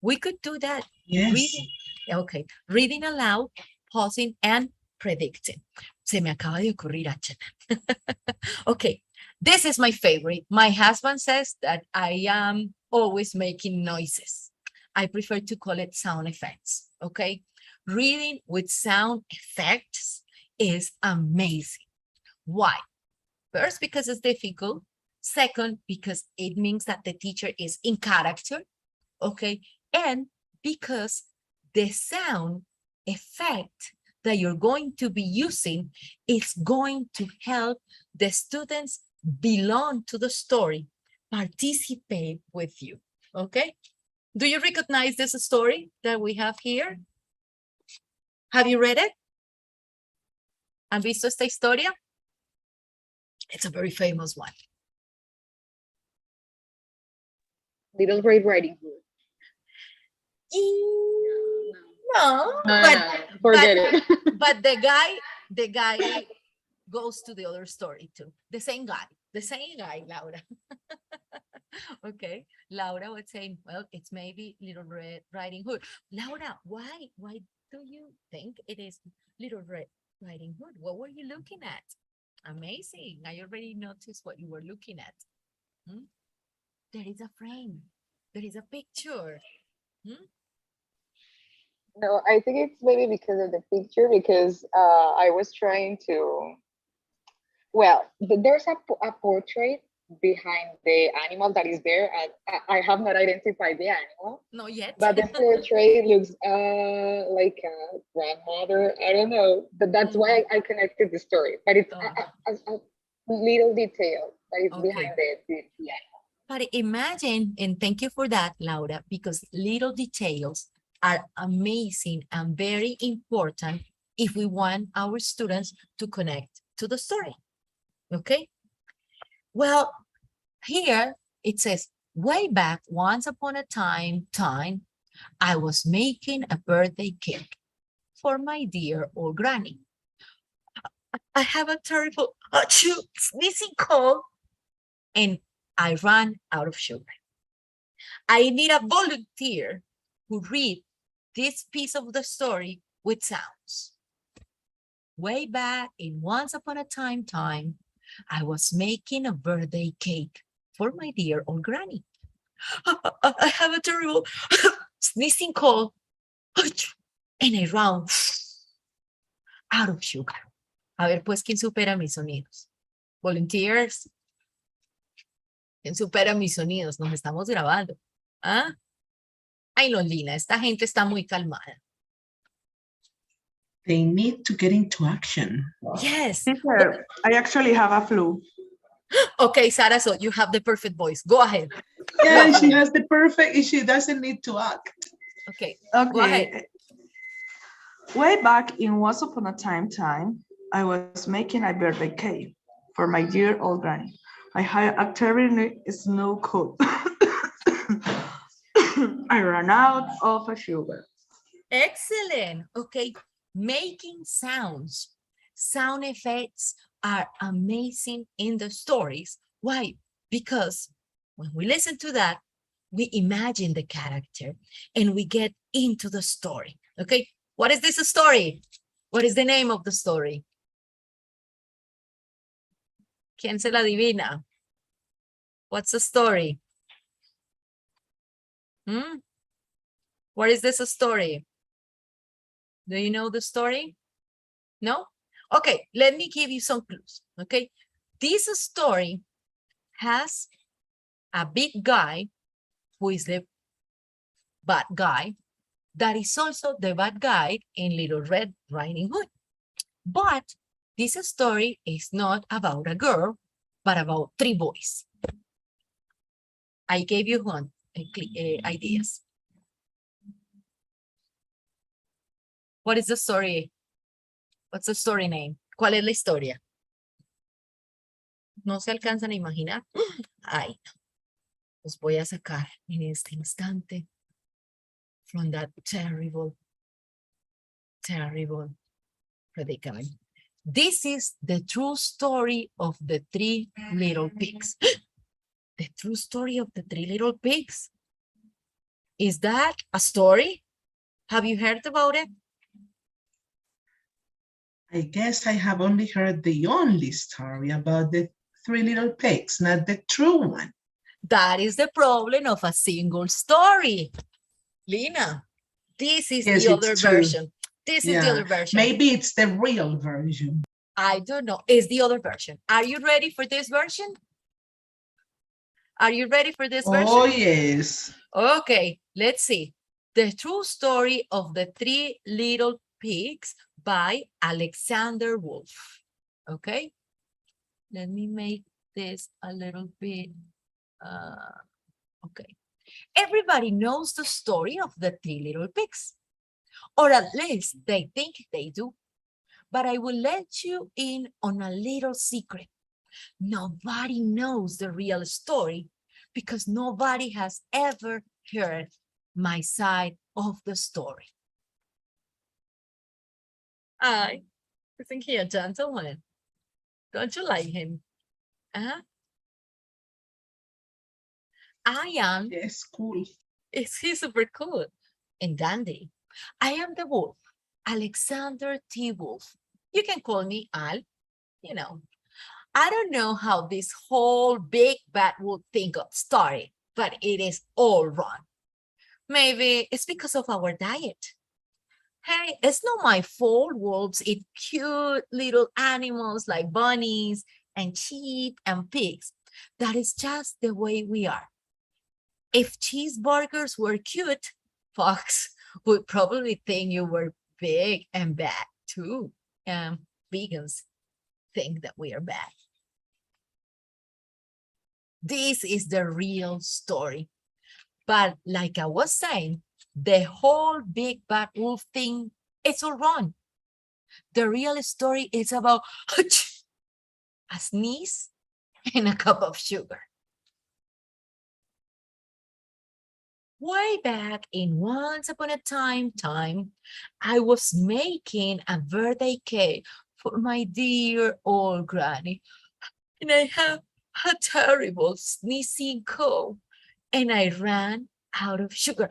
We could do that. Yes. Reading, okay. Reading aloud, pausing, and predicting. Se me acaba de ocurrir, okay. This is my favorite. My husband says that I am always making noises. I prefer to call it sound effects, okay? Reading with sound effects is amazing. Why? First, because it's difficult. Second, because it means that the teacher is in character, okay? And because the sound effect that you're going to be using is going to help the students belong to the story, participate with you, okay? Do you recognize this story that we have here? Have you read it? ¿Han visto esta historia? It's a very famous one. Little Red Riding Hood. No, forget it. But the guy goes to the other story too. The same guy, Laura. Okay, Laura was saying, well, it's maybe Little Red Riding Hood. Laura, why do you think it is Little Red Riding Hood? What were you looking at? Amazing. I already noticed what you were looking at. There is a frame. There is a picture. No, I think it's maybe because of the picture, because I was trying to, well, there's a portrait behind the animal that is there, and I have not identified the animal. Not yet. But the portrait looks like a grandmother. I don't know, but that's why I connected the story. But it's a little detail that is behind the animal. But imagine, and thank you for that, Laura, because little details are amazing and very important if we want our students to connect to the story. Okay? Well, here it says, way back, once upon a time, I was making a birthday cake for my dear old granny. I have a terrible sneezing cold, and I ran out of sugar. I need a volunteer who read this piece of the story with sounds. Way back in once upon a time, I was making a birthday cake for my dear old granny. I have a terrible sneezing cold, and I ran out of sugar. A ver, pues, ¿quién supera mis sonidos? Volunteers. ¿Quién supera mis sonidos? Nos estamos grabando. ¿Ah? Ay, no, Lina, esta gente está muy calmada. They need to get into action. Yes. Teacher, I actually have a flu. Okay, Sarah, so you have the perfect voice. Go ahead. Yeah, she has the perfect, she doesn't need to act. Okay, go ahead. Okay. Way back in Once Upon a Time, I was making a birthday cake for my dear old granny. I had a terrible snow coat. I ran out of sugar. Excellent. Okay, making sounds. Sound effects are amazing in the stories. Why? Because when we listen to that, we imagine the character and we get into the story. Okay, what is this story? What is the name of the story? ¿Quién se la adivina? What's the story? What is this story? Do you know the story? No? Okay, let me give you some clues, okay? This story has a big guy who is the bad guy that is also the bad guy in Little Red Riding Hood. But this story is not about a girl, but about 3 boys. I gave you one ideas. What is the story? What's the story name? ¿Cuál es la historia? ¿No se alcanzan a imaginar? Ay, los voy a sacar en este instante from that terrible, terrible predicament. This is the true story of the 3 little pigs. The true story of the 3 little pigs. Is that a story? Have you heard about it? I guess I have only heard the only story about the 3 little pigs, not the true one. That is the problem of a single story. Lina, this is Yes, the it's other true. version. This is the other version. Maybe it's the real version. I don't know. It's the other version. Are you ready for this version? Are you ready for this version? Oh, yes. Okay, let's see. The True Story of the 3 Little Pigs by Alexander Wolf. Okay, let me make this a little bit, okay. Everybody knows the story of the 3 little pigs, or at least they think they do. But I will let you in on a little secret. Nobody knows the real story because nobody has ever heard my side of the story. Isn't he a gentleman? Don't you like him? I am. Yes, cool. He's super cool and dandy. I am the wolf, Alexander T. Wolf. You can call me Al, you know. I don't know how this whole big bad wolf thing got started, but it is all wrong. Maybe it's because of our diet. Hey, it's not my fault wolves eat cute little animals like bunnies and sheep and pigs. That is just the way we are. If cheeseburgers were cute, Fox would probably think you were big and bad too. Vegans think that we are bad. This is the real story. But like I was saying, the whole big bad wolf thing, it's all wrong. The real story is about a sneeze and a cup of sugar. Way back in Once Upon a Time, I was making a birthday cake for my dear old granny. And I have a terrible sneezing cough. And I ran out of sugar.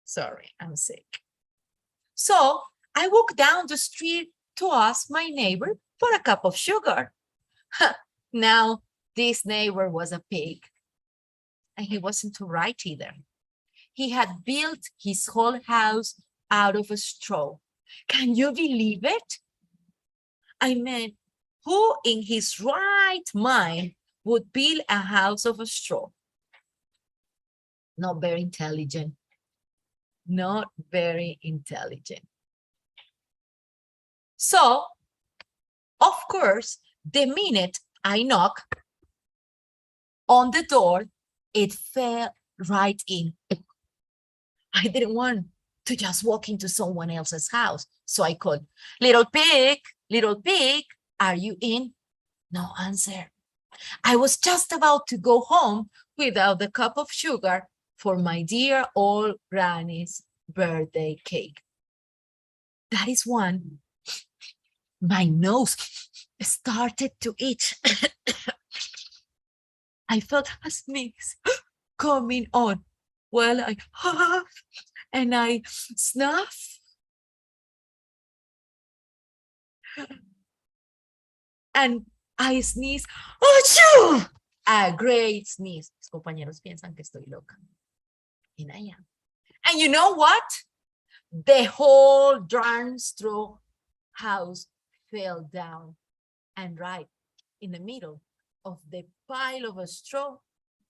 Sorry, I'm sick. So I walked down the street to ask my neighbor for a cup of sugar. Now, this neighbor was a pig. And he wasn't too right either. He had built his whole house out of a straw. Can you believe it? I mean, who in his right mind would build a house of a straw? Not very intelligent. Not very intelligent. So, of course, the minute I knock on the door, it fell right in. I didn't want to just walk into someone else's house. So I called, little pig, are you in? No answer. I was just about to go home without the cup of sugar for my dear old granny's birthday cake. That is when my nose started to itch. I felt a sneeze coming on. Well, I huff and I snuff. And I sneeze. ¡Achoo! A great sneeze. Mis compañeros piensan que estoy loca. And I am. And you know what? The whole darn straw house fell down. And right in the middle of the pile of straw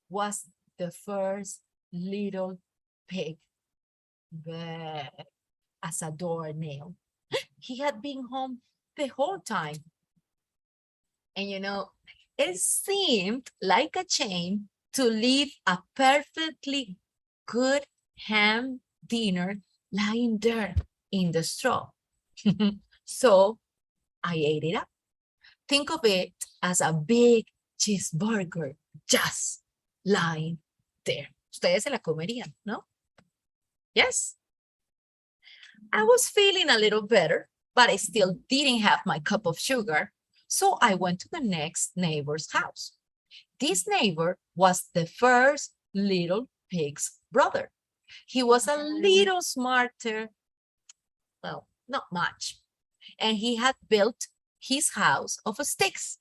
was the first little pig. Bleh, as a doornail. He had been home the whole time. And you know, it seemed like a shame to leave a perfectly good ham dinner lying there in the straw. So I ate it up. Think of it as a big cheeseburger just lying there. Ustedes se la comerían, ¿no? Yes. I was feeling a little better, but I still didn't have my cup of sugar. So I went to the next neighbor's house. This neighbor was the first little pig's brother. He was a little smarter, well, not much. And he had built his house of sticks.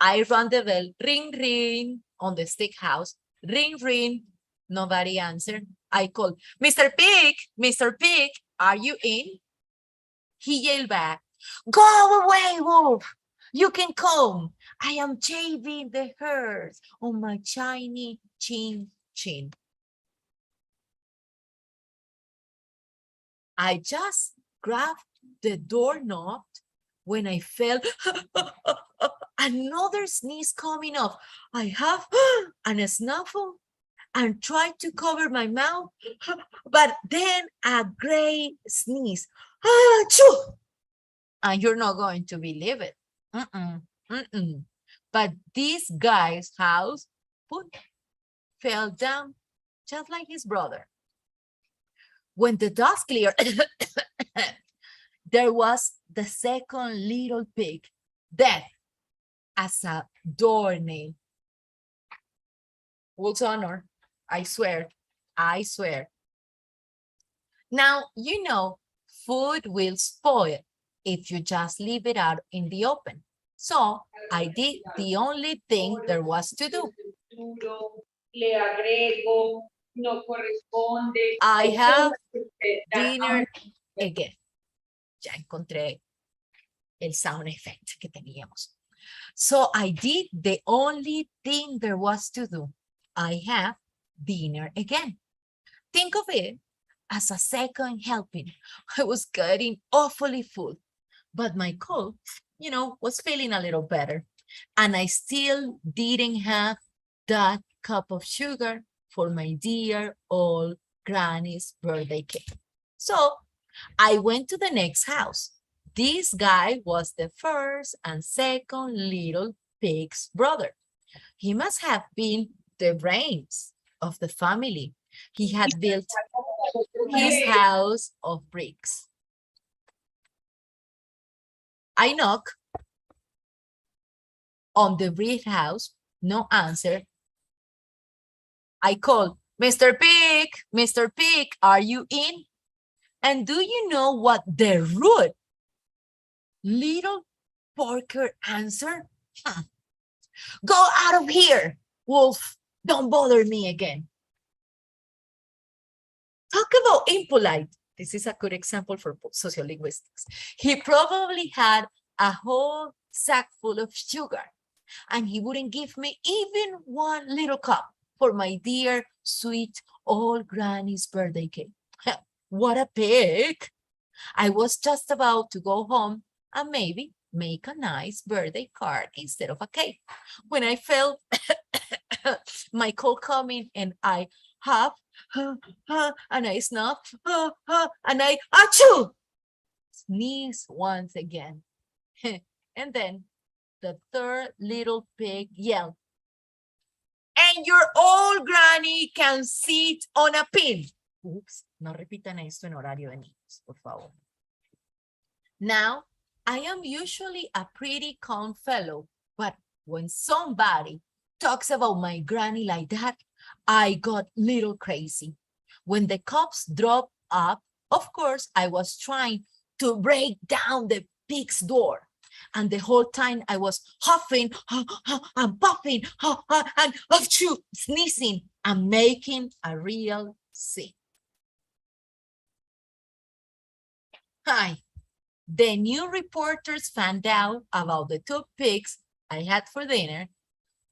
I rang the bell, ring, ring, on the stick house, ring, ring. Nobody answered. I called, Mr. Pig, are you in? He yelled back, go away, wolf. You can come. I am shaving the hairs on my shiny chin. I just grabbed the doorknob when I felt another sneeze coming off. I have a snuffle and tried to cover my mouth, but then a great sneeze. Achoo! And you're not going to believe it. But this guy's house fell down just like his brother. When the dust cleared, there was the second little pig dead as a doornail. Wolf's honor, I swear. Now, you know, food will spoil if you just leave it out in the open. So I did the only thing there was to do. I have dinner again. Ya encontré el sound effect que teníamos. So I did the only thing there was to do. I have dinner again. Think of it as a second helping. I was getting awfully full, but my cold, you know, was feeling a little better. And I still didn't have that cup of sugar for my dear old granny's birthday cake. So I went to the next house. This guy was the first and second little pig's brother. He must have been the brains of the family. He had built his house of bricks. I knock on the brick house, no answer. I call, Mr. Pig, are you in? And do you know what the rude little porker answered? Go out of here, wolf. Don't bother me again. Talk about impolite. This is a good example for sociolinguistics. He probably had a whole sack full of sugar, and he wouldn't give me even one little cup for my dear, sweet old granny's birthday cake. What a pig. I was just about to go home and maybe make a nice birthday card instead of a cake. When I felt my cold coming and I have, and I snuff, and I achoo, sneeze once again. And then the third little pig yelled, and your old granny can sit on a pin. Oops, no repitan esto en horario de niños, por favor. Now, I am usually a pretty calm fellow, but when somebody talks about my granny like that, I got little crazy. When the cops drove up, of course, I was trying to break down the pig's door. And the whole time I was huffing and puffing and sneezing and making a real scene. Hi. The new reporters found out about the 2 pigs I had for dinner.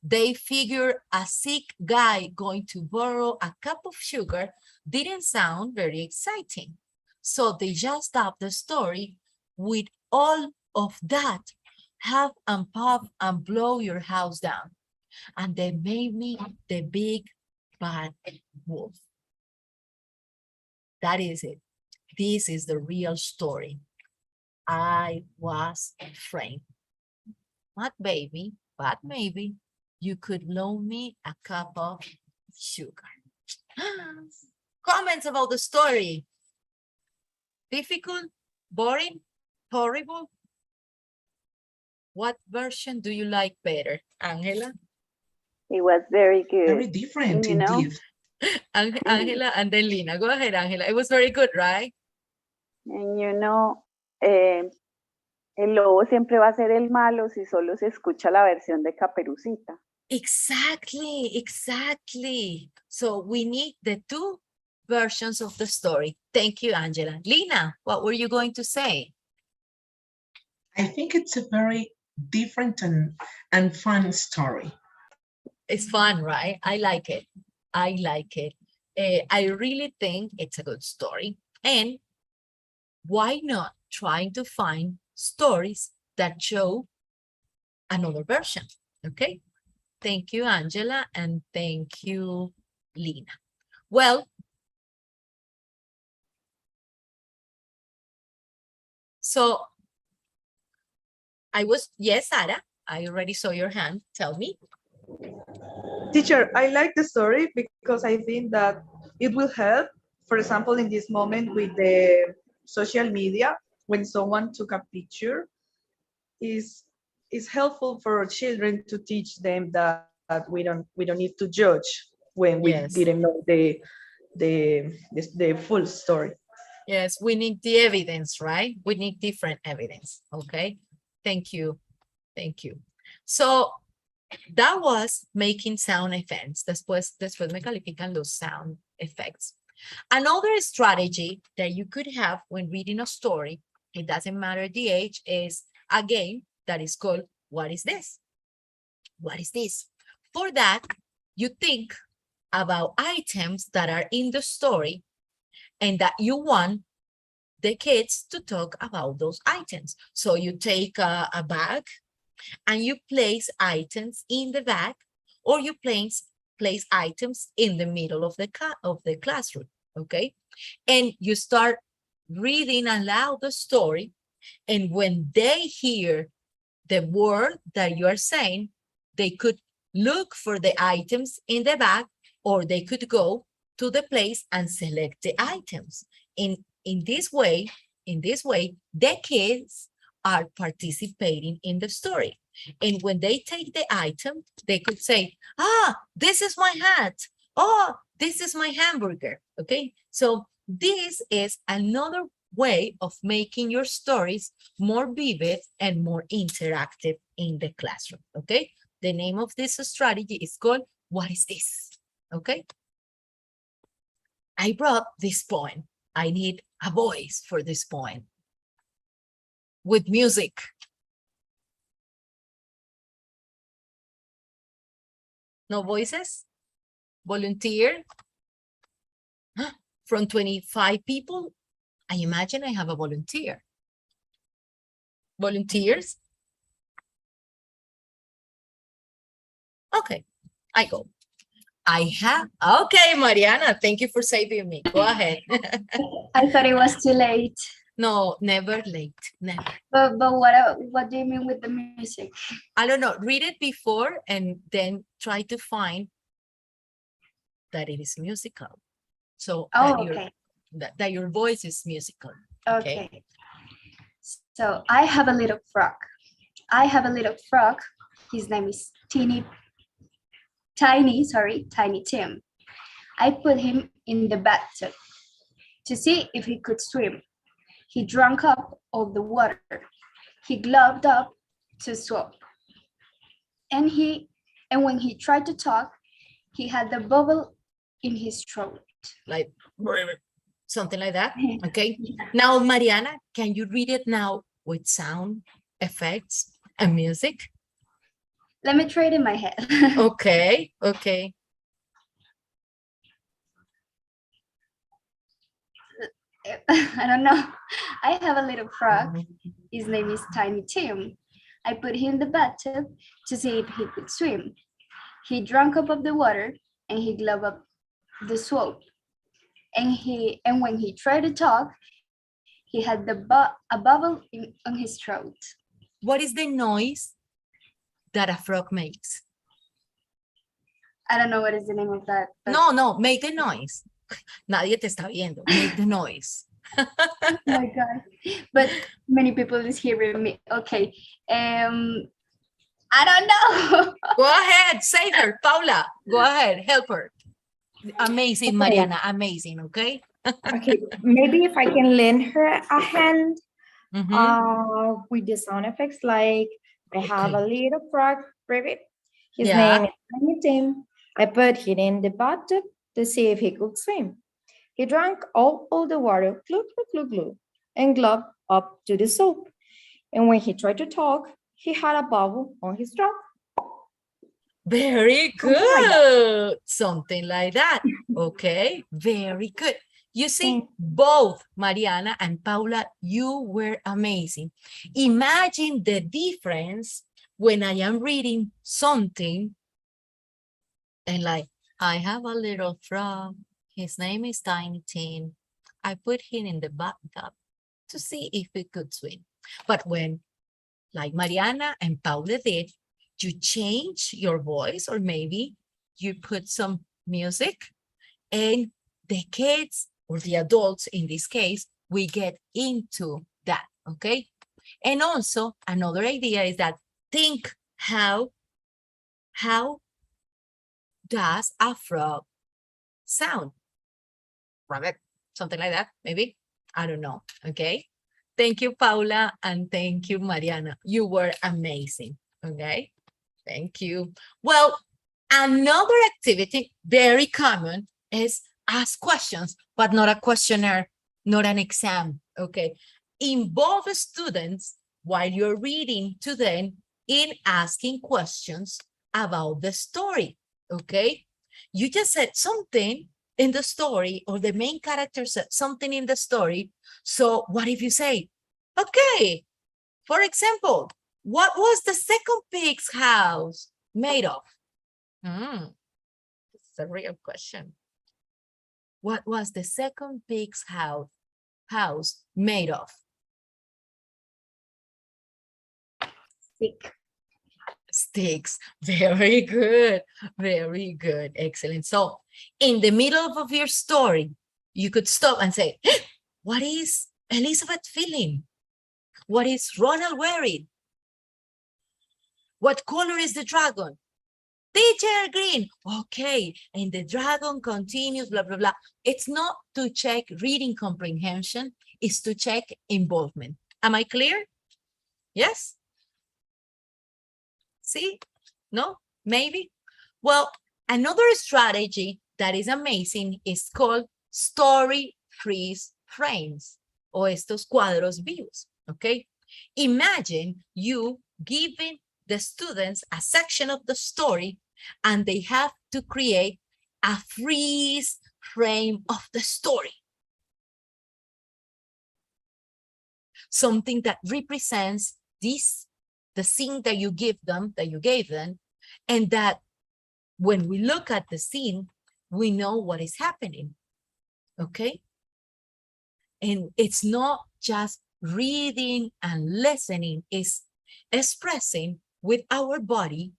They figured a sick guy going to borrow a cup of sugar didn't sound very exciting. So they just stopped the story with all of that, huff and puff and blow your house down. And they made me the big bad wolf. That is it. This is the real story. I was afraid. Not baby, but maybe you could loan me a cup of sugar. Comments about the story. Difficult, boring, horrible. What version do you like better, Angela? It was very good. Very different, You know, indeed. Angela and then Lina. Go ahead, Angela. It was very good, right? and you know, el lobo siempre va a ser el malo si solo se escucha la versión de Caperucita. Exactly, exactly. So we need the 2 versions of the story. Thank you, Angela. Lina, what were you going to say? I think it's a very different and fun story. It's fun, right? I like it. I like it. I really think it's a good story. And why not trying to find stories that show another version? Okay. Thank you, Angela, and thank you, Lina. Well, so yes, Sarah, I already saw your hand. Tell me. Teacher, I like the story because I think that it will help, for example, in this moment with the social media, when someone took a picture, is helpful for children to teach them that we don't need to judge when we didn't know the full story. Yes, we need the evidence, right? We need different evidence. Okay. Thank you. Thank you. So that was making sound effects. Después me califican los sound effects. Another strategy that you could have when reading a story, it doesn't matter the age, is a game that is called, what is this? What is this? For that, you think about items that are in the story and that you want the kids to talk about those items. So you take a bag and you place items in the bag, or you place items in the middle of the classroom, okay? And you start reading aloud the story, and when they hear the word that you are saying, they could look for the items in the bag, or they could go to the place and select the items. In this way, the kids are participating in the story. And when they take the item, they could say, this is my hat. Oh, this is my hamburger. Okay, so this is another way of making your stories more vivid and more interactive in the classroom. Okay, the name of this strategy is called, what is this? Okay, I brought this poem. I need a voice for this poem with music. No voices? Volunteer? From 25 people, I imagine I have a volunteer. Volunteers? Okay, I go. I have, okay, Mariana, thank you for saving me. Go ahead. I thought it was too late. No, never late, never. But what do you mean with the music? I don't know, read it before and then try to find that it is musical. So Oh, okay. that your voice is musical. Okay. So I have a little frog. I have a little frog. His name is Tiny Tim. I put him in the bathtub to see if he could swim. He drank up all the water. He gloved up to swim. And when he tried to talk, he had the bubble in his throat. Like something like that. Okay. Now, Mariana, can you read it now with sound effects and music? Let me try it in my head. Okay. Okay. I don't know. I have a little frog. His name is Tiny Tim. I put him in the bathtub to see if he could swim. He drank up of the water and he gloved up the swamp. And when he tried to talk, he had a bubble on his throat. What is the noise that a frog makes? I don't know what is the name of that. No, make the noise. Nadie te está viendo. Make the noise. Oh my God. But many people is hearing me. Okay. I don't know. Go ahead, save her, Paula. Go ahead, help her. Amazing, Okay. Mariana, amazing, okay? Okay, maybe if I can lend her a hand with the sound effects, like I have a little frog, rabbit. His name is Tiny Tim. I put him in the bathtub to see if he could swim. He drank all the water, glug, glug, glug, glug, and gloved up to the soap. And when he tried to talk, he had a bubble on his throat. Very good. Something like that. Okay, very good. You see, both Mariana and Paula, you were amazing. Imagine the difference when I am reading something and like, I have a little frog. His name is Tiny Tim. I put him in the bathtub to see if he could swim. But when, like Mariana and Paula did, you change your voice, or maybe you put some music, and the kids or the adults in this case, we get into that, okay? And also another idea is that think how does a frog sound? Rabbit, something like that, maybe? I don't know, okay? Thank you, Paula, and thank you, Mariana. You were amazing, okay? Thank you. Well, another activity, very common, is ask questions, but not a questionnaire, not an exam, okay? Involve students while you're reading to them in asking questions about the story, okay? You just said something in the story, or the main character said something in the story. So what if you say, okay, for example, what was the second pig's house made of? It's a real question. What was the second pig's house made of? Sticks. Very good. Very good. Excellent. So in the middle of your story, you could stop and say, what is Elizabeth feeling? What is Ronald wearing? What color is the dragon? Teacher, green. Okay. And the dragon continues, blah, blah, blah. It's not to check reading comprehension. It's to check involvement. Am I clear? Yes? See? No? Maybe? Well, another strategy that is amazing is called story freeze frames, o estos cuadros vivos, okay? Imagine you giving the students a section of the story and they have to create a freeze frame of the story. Something that represents this, the scene that you gave them, and that when we look at the scene, we know what is happening, okay? And it's not just reading and listening, it's expressing with our body,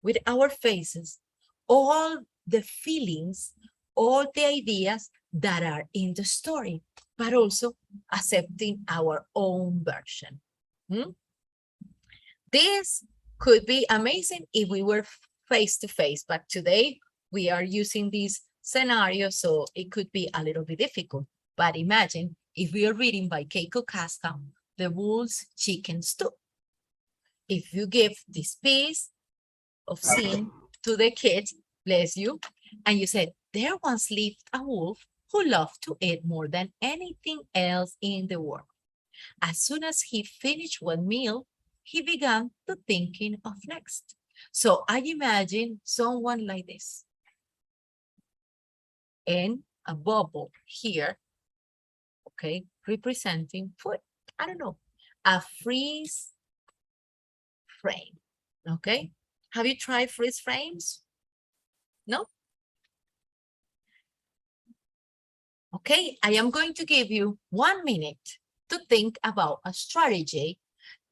with our faces, all the feelings, all the ideas that are in the story, but also accepting our own version. This could be amazing if we were face-to-face, but today we are using this scenario, so it could be a little bit difficult. But imagine if we are reading by Keiko Casca, The Wolf's Chicken Stew. If you give this piece of scene to the kids, bless you, and you said, there once lived a wolf who loved to eat more than anything else in the world. As soon as he finished one meal, he began to thinking of next. So I imagine someone like this. And a bubble here, okay, representing food. I don't know, a freeze frame, okay? Have you tried freeze frames? No? Okay, I am going to give you 1 minute to think about a strategy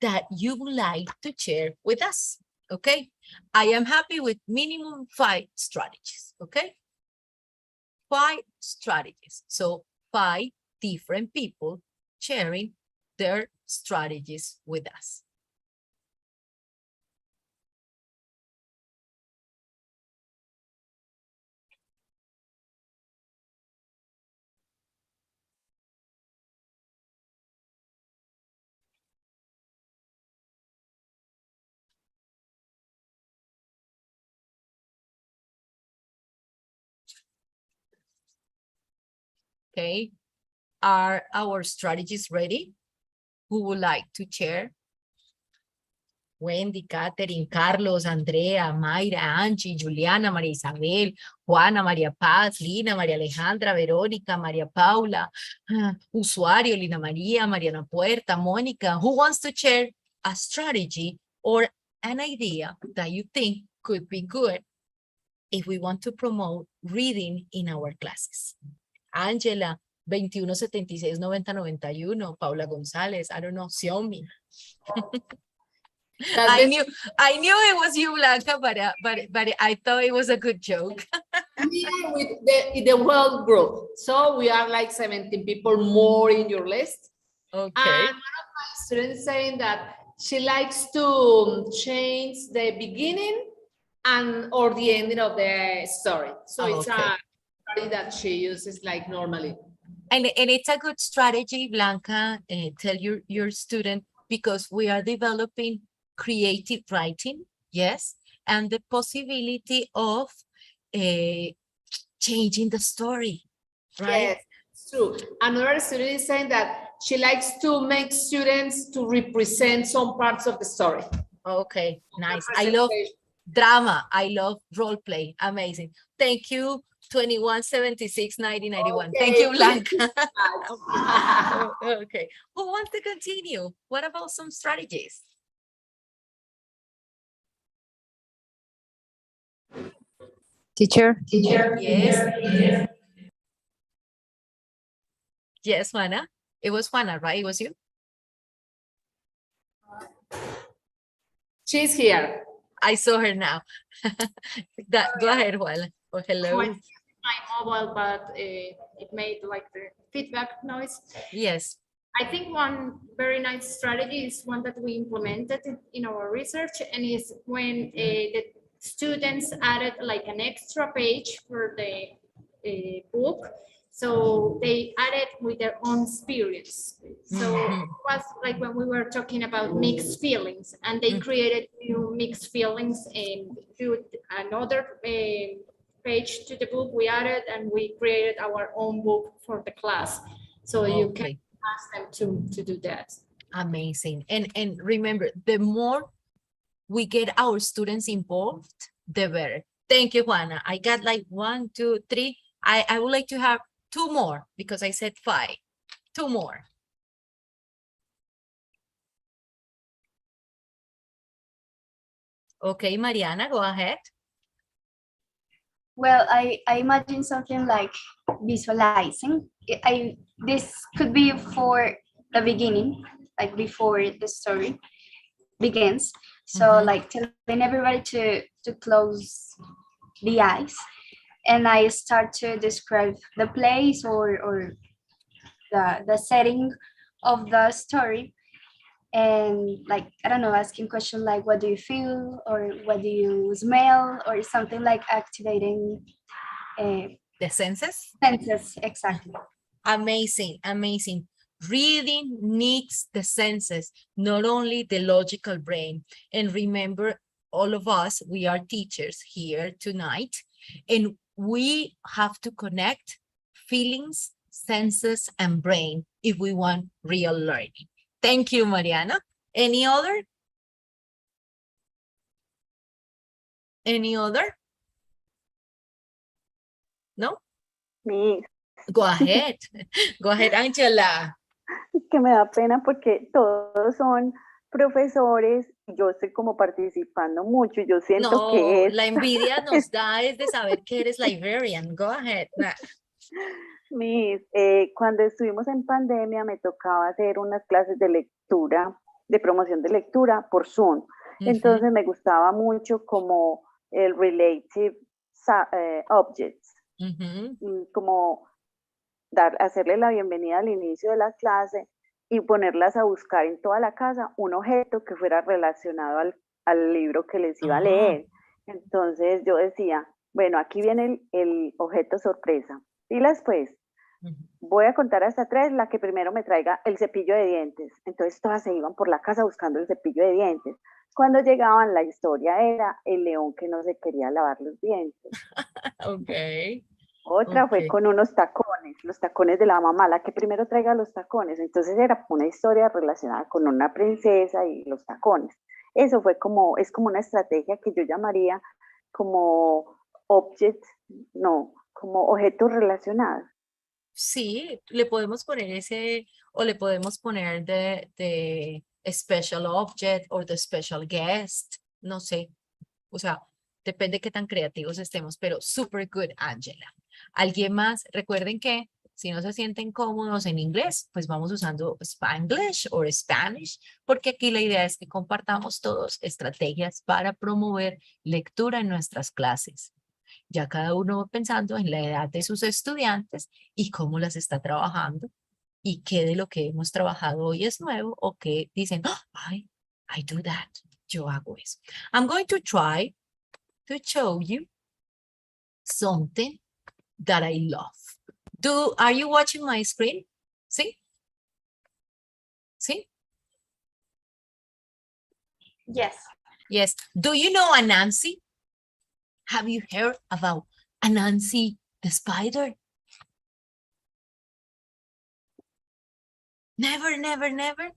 that you would like to share with us, okay? I am happy with minimum 5 strategies, okay? 5 strategies. So 5 different people sharing their strategies with us. Okay, are our strategies ready? Who would like to share? Wendy, Catherine, Carlos, Andrea, Mayra, Angie, Juliana, María Isabel, Juana, María Paz, Lina, María Alejandra, Verónica, María Paula, Usuario, Lina María, Mariana Puerta, Mónica. Who wants to share a strategy or an idea that you think could be good if we want to promote reading in our classes? Angela, 2176-9091, Paula González, I don't know, Xiaomi. I knew it was you, Blanca, but I thought it was a good joke. Yeah, with the whole group. So we are like 17 people more in your list. Okay. And one of my students saying that she likes to change the beginning and or the ending of the story. So it's a story that she uses like normally. And it's a good strategy, Blanca, tell your student, because we are developing creative writing, yes, and the possibility of changing the story, right? Yes, it's true. Another student is saying that she likes to make students to represent some parts of the story. Okay, nice. I love drama. I love role play. Amazing. Thank you. 2176-9091. Okay. Thank you, Blanca. Okay. Who wants to continue? What about some strategies? Teacher. Yes. Yes, Juana. It was Juana, right? It was you? She's here. I saw her now. Go ahead, Juana. Oh, hello. My mobile, but it made like the feedback noise. Yes. I think one very nice strategy is one that we implemented in our research, and is when the students added like an extra page for the book. So they added with their own experience. So it was like when we were talking about mixed feelings, and they created new mixed feelings and do another page to the book we added, and we created our own book for the class. So you can ask them to do that. Amazing. And remember, the more we get our students involved, the better. Thank you, Juana. I got like 1, 2, 3. I would like to have 2 more because I said 5. 2 more. Okay, Mariana, go ahead. Well, I imagine something like visualizing. This could be for the beginning, like before the story begins. So like telling everybody to close the eyes, and I start to describe the place or the setting of the story, and like, I don't know, asking questions like, what do you feel, or what do you smell, or something like activating the senses. Exactly. Amazing, amazing. Reading needs the senses, not only the logical brain. And remember, all of us, we are teachers here tonight, and we have to connect feelings, senses, and brain if we want real learning. Thank you, Mariana. Any other? Any other? No? Me. Go ahead. Go ahead, Angela. Es que me da pena porque todos son profesores y yo estoy como participando mucho y yo siento que es... la envidia nos da es de saber que eres librarian. Go ahead. Cuando estuvimos en pandemia me tocaba hacer unas clases de lectura, de promoción de lectura por Zoom. Entonces me gustaba mucho como el relative objects, como hacerle la bienvenida al inicio de la clase y ponerlas a buscar en toda la casa un objeto que fuera relacionado al libro que les iba a leer. Entonces yo decía, bueno, aquí viene el objeto sorpresa. Y después voy a contar hasta 3, la que primero me traiga el cepillo de dientes. Entonces todas se iban por la casa buscando el cepillo de dientes. Cuando llegaban, la historia era el león que no se quería lavar los dientes. Otra fue con unos tacones, los tacones de la mamá, la que primero traiga los tacones. Entonces era una historia relacionada con una princesa y los tacones. Eso fue como, es como una estrategia que yo llamaría como como objetos relacionados. Sí, le podemos poner ese, o le podemos poner de special object o the special guest, no sé. O sea, depende de qué tan creativos estemos, pero super good, Angela. ¿Alguien más? Recuerden que si no se sienten cómodos en inglés, pues vamos usando Spanglish o Spanish, porque aquí la idea es que compartamos todos estrategias para promover lectura en nuestras clases. Ya cada uno va pensando en la edad de sus estudiantes y cómo las está trabajando y qué de lo que hemos trabajado hoy es nuevo o qué dicen, I do that, yo hago eso. I'm going to try to show you something that I love. Are you watching my screen? ¿Sí? ¿Sí? Yes. Yes. Do you know Anansi? Have you heard about Anansi the spider? Never, never, never.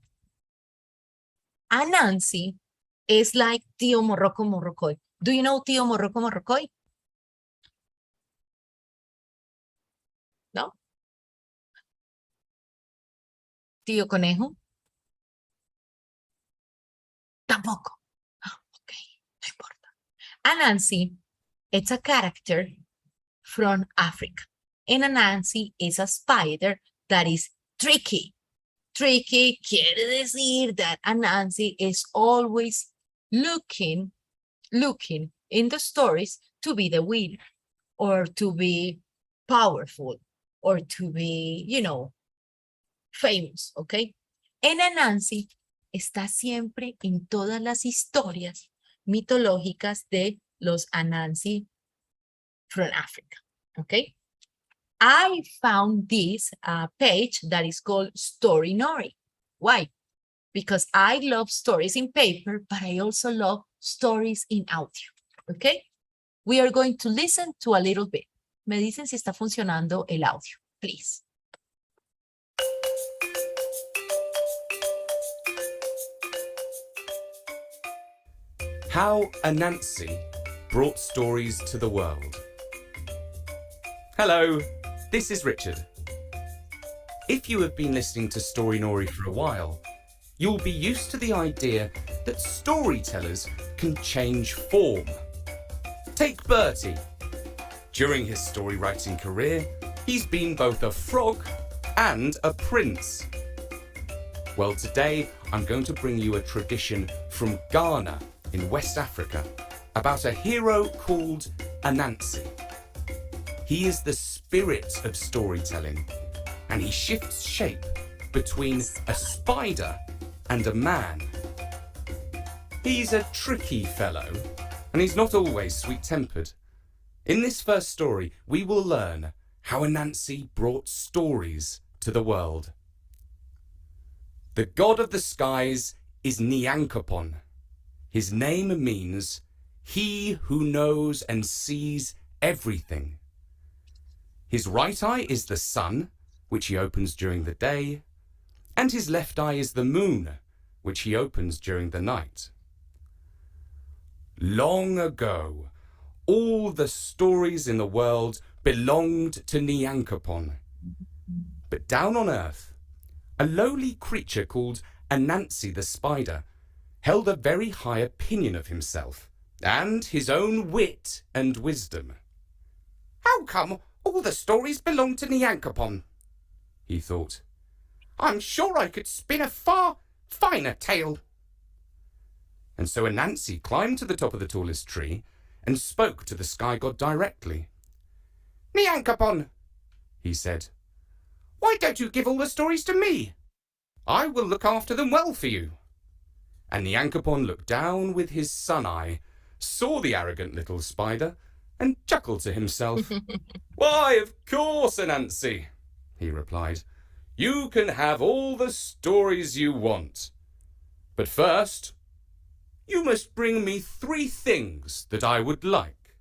Anansi is like Tío Morroco Morrocoy. Do you know Tío Morroco Morrocoy? No? Tío Conejo? Tampoco. Okay, no importa. Anansi, it's a character from Africa. And Anansi is a spider that is tricky. Tricky quiere decir that Anansi is always looking in the stories to be the winner or to be powerful or to be, you know, famous, okay? And Anansi está siempre en todas las historias mitológicas de los Anansi from Africa, okay? I found this page that is called Story Nori. Why? Because I love stories in paper, but I also love stories in audio, okay? We are going to listen to a little bit. Me dicen si está funcionando el audio, please. How Anansi brought stories to the world. Hello, this is Richard. If you have been listening to Story Nori for a while, you'll be used to the idea that storytellers can change form. Take Bertie. During his story writing career, he's been both a frog and a prince. Well, today I'm going to bring you a tradition from Ghana in West Africa about a hero called Anansi. He is the spirit of storytelling, and he shifts shape between a spider and a man. He's a tricky fellow, and he's not always sweet-tempered. In this first story, we will learn how Anansi brought stories to the world. The god of the skies is Nyankopon. His name means he who knows and sees everything. His right eye is the sun, which he opens during the day, and his left eye is the moon, which he opens during the night. Long ago, all the stories in the world belonged to Nyankopon. But down on earth, a lowly creature called Anansi the spider held a very high opinion of himself and his own wit and wisdom. How come all the stories belong to Nyankopon? He thought. I'm sure I could spin a far finer tale. And so Anansi climbed to the top of the tallest tree and spoke to the sky god directly. Nyankopon, he said, why don't you give all the stories to me? I will look after them well for you. And Nyankopon looked down with his sun eye, saw the arrogant little spider, and chuckled to himself. Why, of course, Anansi, he replied. You can have all the stories you want. But first, you must bring me 3 things that I would like.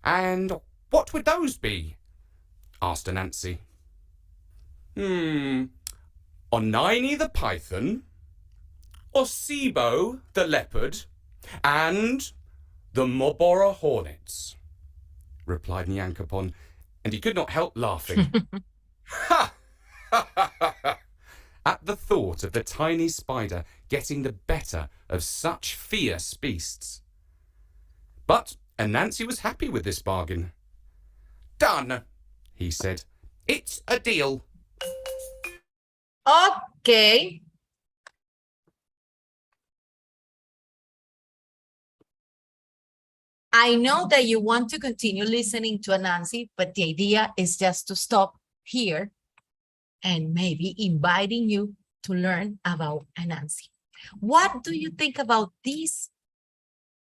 And what would those be? Asked Anansi. Onini the python, Osibo the leopard, and the Mobora hornets, replied Nyankopon, and he could not help laughing. Ha! Ha ha ha ha! At the thought of the tiny spider getting the better of such fierce beasts. But Anansi was happy with this bargain. Done, he said. It's a deal. Okay. I know that you want to continue listening to Anansi, but the idea is just to stop here and maybe inviting you to learn about Anansi. What do you think about this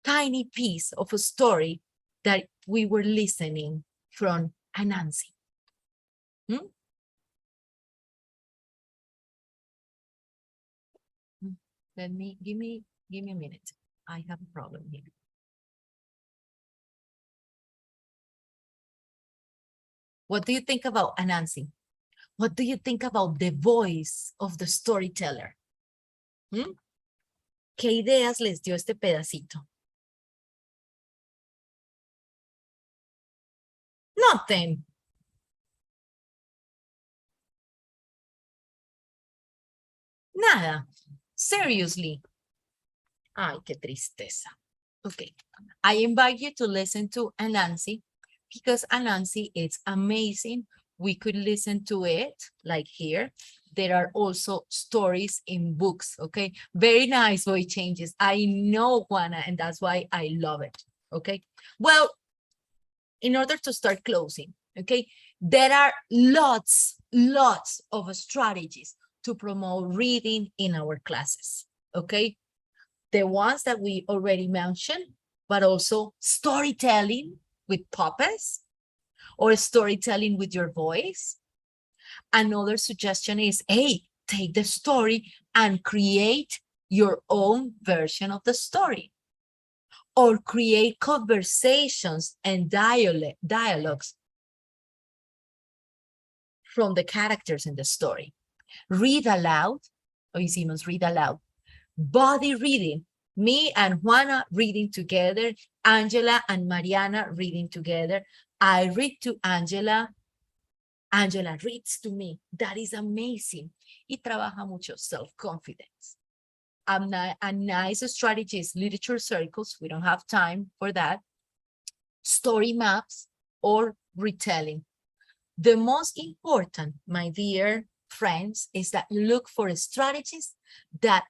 tiny piece of a story that we were listening from Anansi? Give me a minute. I have a problem here. What do you think about Anansi? What do you think about the voice of the storyteller? ¿Qué ideas les dio este pedacito? Nothing. Nada. Seriously. Ay, qué tristeza. Okay. I invite you to listen to Anansi because Anansi is amazing. We could listen to it like here. There are also stories in books, okay? Very nice voice changes. I know, Juana, and that's why I love it, okay? Well, in order to start closing, okay? There are lots of strategies to promote reading in our classes, okay? The ones that we already mentioned, but also storytelling with puppets or storytelling with your voice. Another suggestion is, hey, take the story and create your own version of the story. Or create conversations and dialogues from the characters in the story. Read aloud. Hoy hicimos read aloud. Body reading. Me and Juana reading together. Angela and Mariana reading together. I read to Angela. Angela reads to me. That is amazing. Y trabaja mucho self-confidence. a nice strategy is literature circles. We don't have time for that. Story maps or retelling. The most important, my dear friends, is that you look for strategies that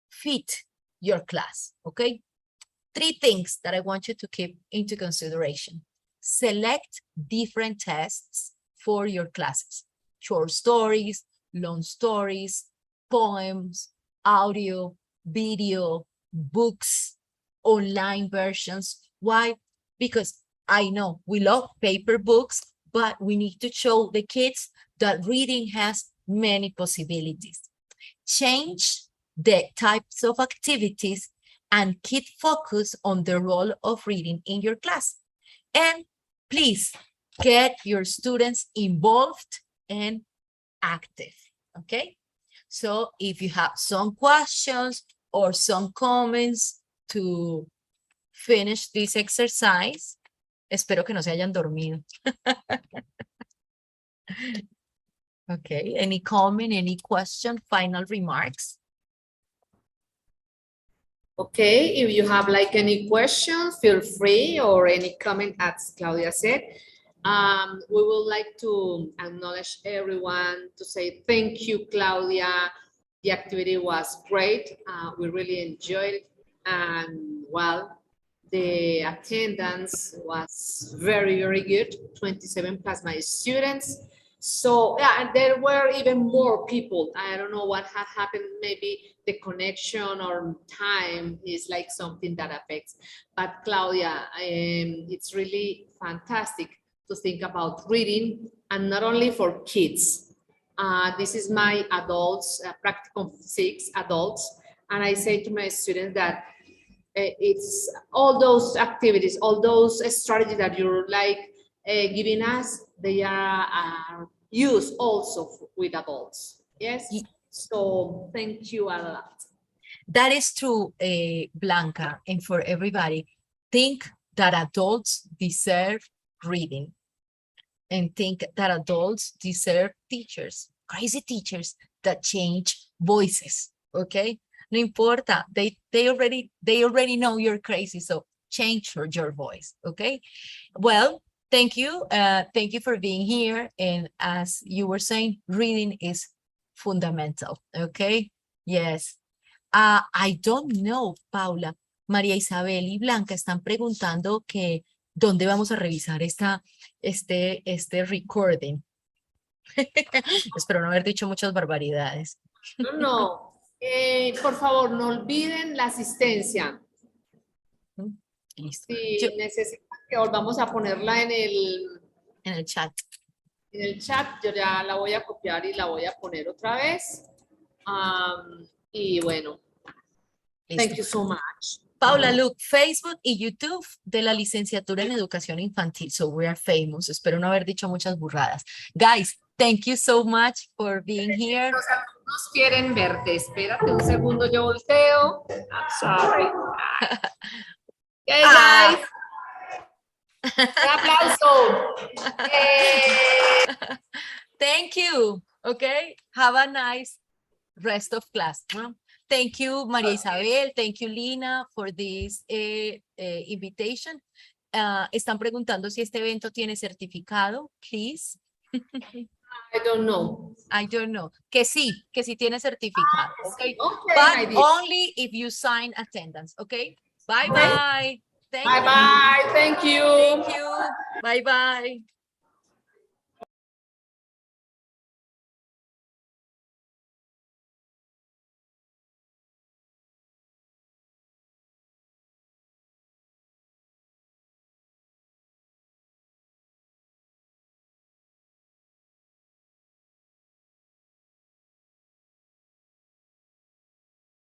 fit your class, okay? 3 things that I want you to keep into consideration. Select different tests for your classes. Short stories, long stories, poems, audio, video, books, online versions. Why? Because I know we love paper books, but we need to show the kids that reading has many possibilities. Change the types of activities and keep focus on the role of reading in your class. And please get your students involved and active, okay? So if you have some questions or some comments to finish this exercise, espero que no se hayan dormido. Okay, any comment, any question, final remarks? Okay, if you have like any questions, feel free, or any comment, as Claudia said. We would like to acknowledge everyone, to say thank you, Claudia. The activity was great. We really enjoyed it. And well, the attendance was very, very good. 27 plus my students. So yeah, and there were even more people. I don't know what had happened. Maybe the connection or time is like something that affects. But Claudia, it's really fantastic to think about reading, and not only for kids. This is my adults, practicum 6 adults. And I say to my students that it's all those activities, all those strategies that you're like giving us, they are used also with adults. Yes. So thank you a lot. That is true, Blanca, and for everybody. Think that adults deserve reading, and think that adults deserve teachers, crazy teachers that change voices, okay? No importa, they already know you're crazy, so change your voice, okay? Well, thank you for being here, and as you were saying, reading is fundamental, okay? Yes. I don't know, Paula, María Isabel y Blanca están preguntando que dónde vamos a revisar este recording. Espero no haber dicho muchas barbaridades. No. Por favor, no olviden la asistencia. Listo. Si necesitan que volvamos a ponerla en el chat. En el chat, yo ya la voy a copiar y la voy a poner otra vez. Y bueno, Listo. Thank you so much. Paula, look, Facebook y YouTube de la licenciatura en educación infantil. So we are famous. Espero no haber dicho muchas burradas. Guys, thank you so much for being here. Los alumnos quieren verte. Espérate un segundo, yo volteo. I'm sorry. Okay, guys. Un aplauso. Thank you. Okay, have a nice rest of class. Thank you, María Isabel. Thank you, Lina, for this invitation. Están preguntando si este evento tiene certificado, please. I don't know. I don't know. Que sí tiene certificado. Okay. Okay, but only if you sign attendance. Okay. Bye bye. Bye bye. Thank you. Thank you. Bye bye.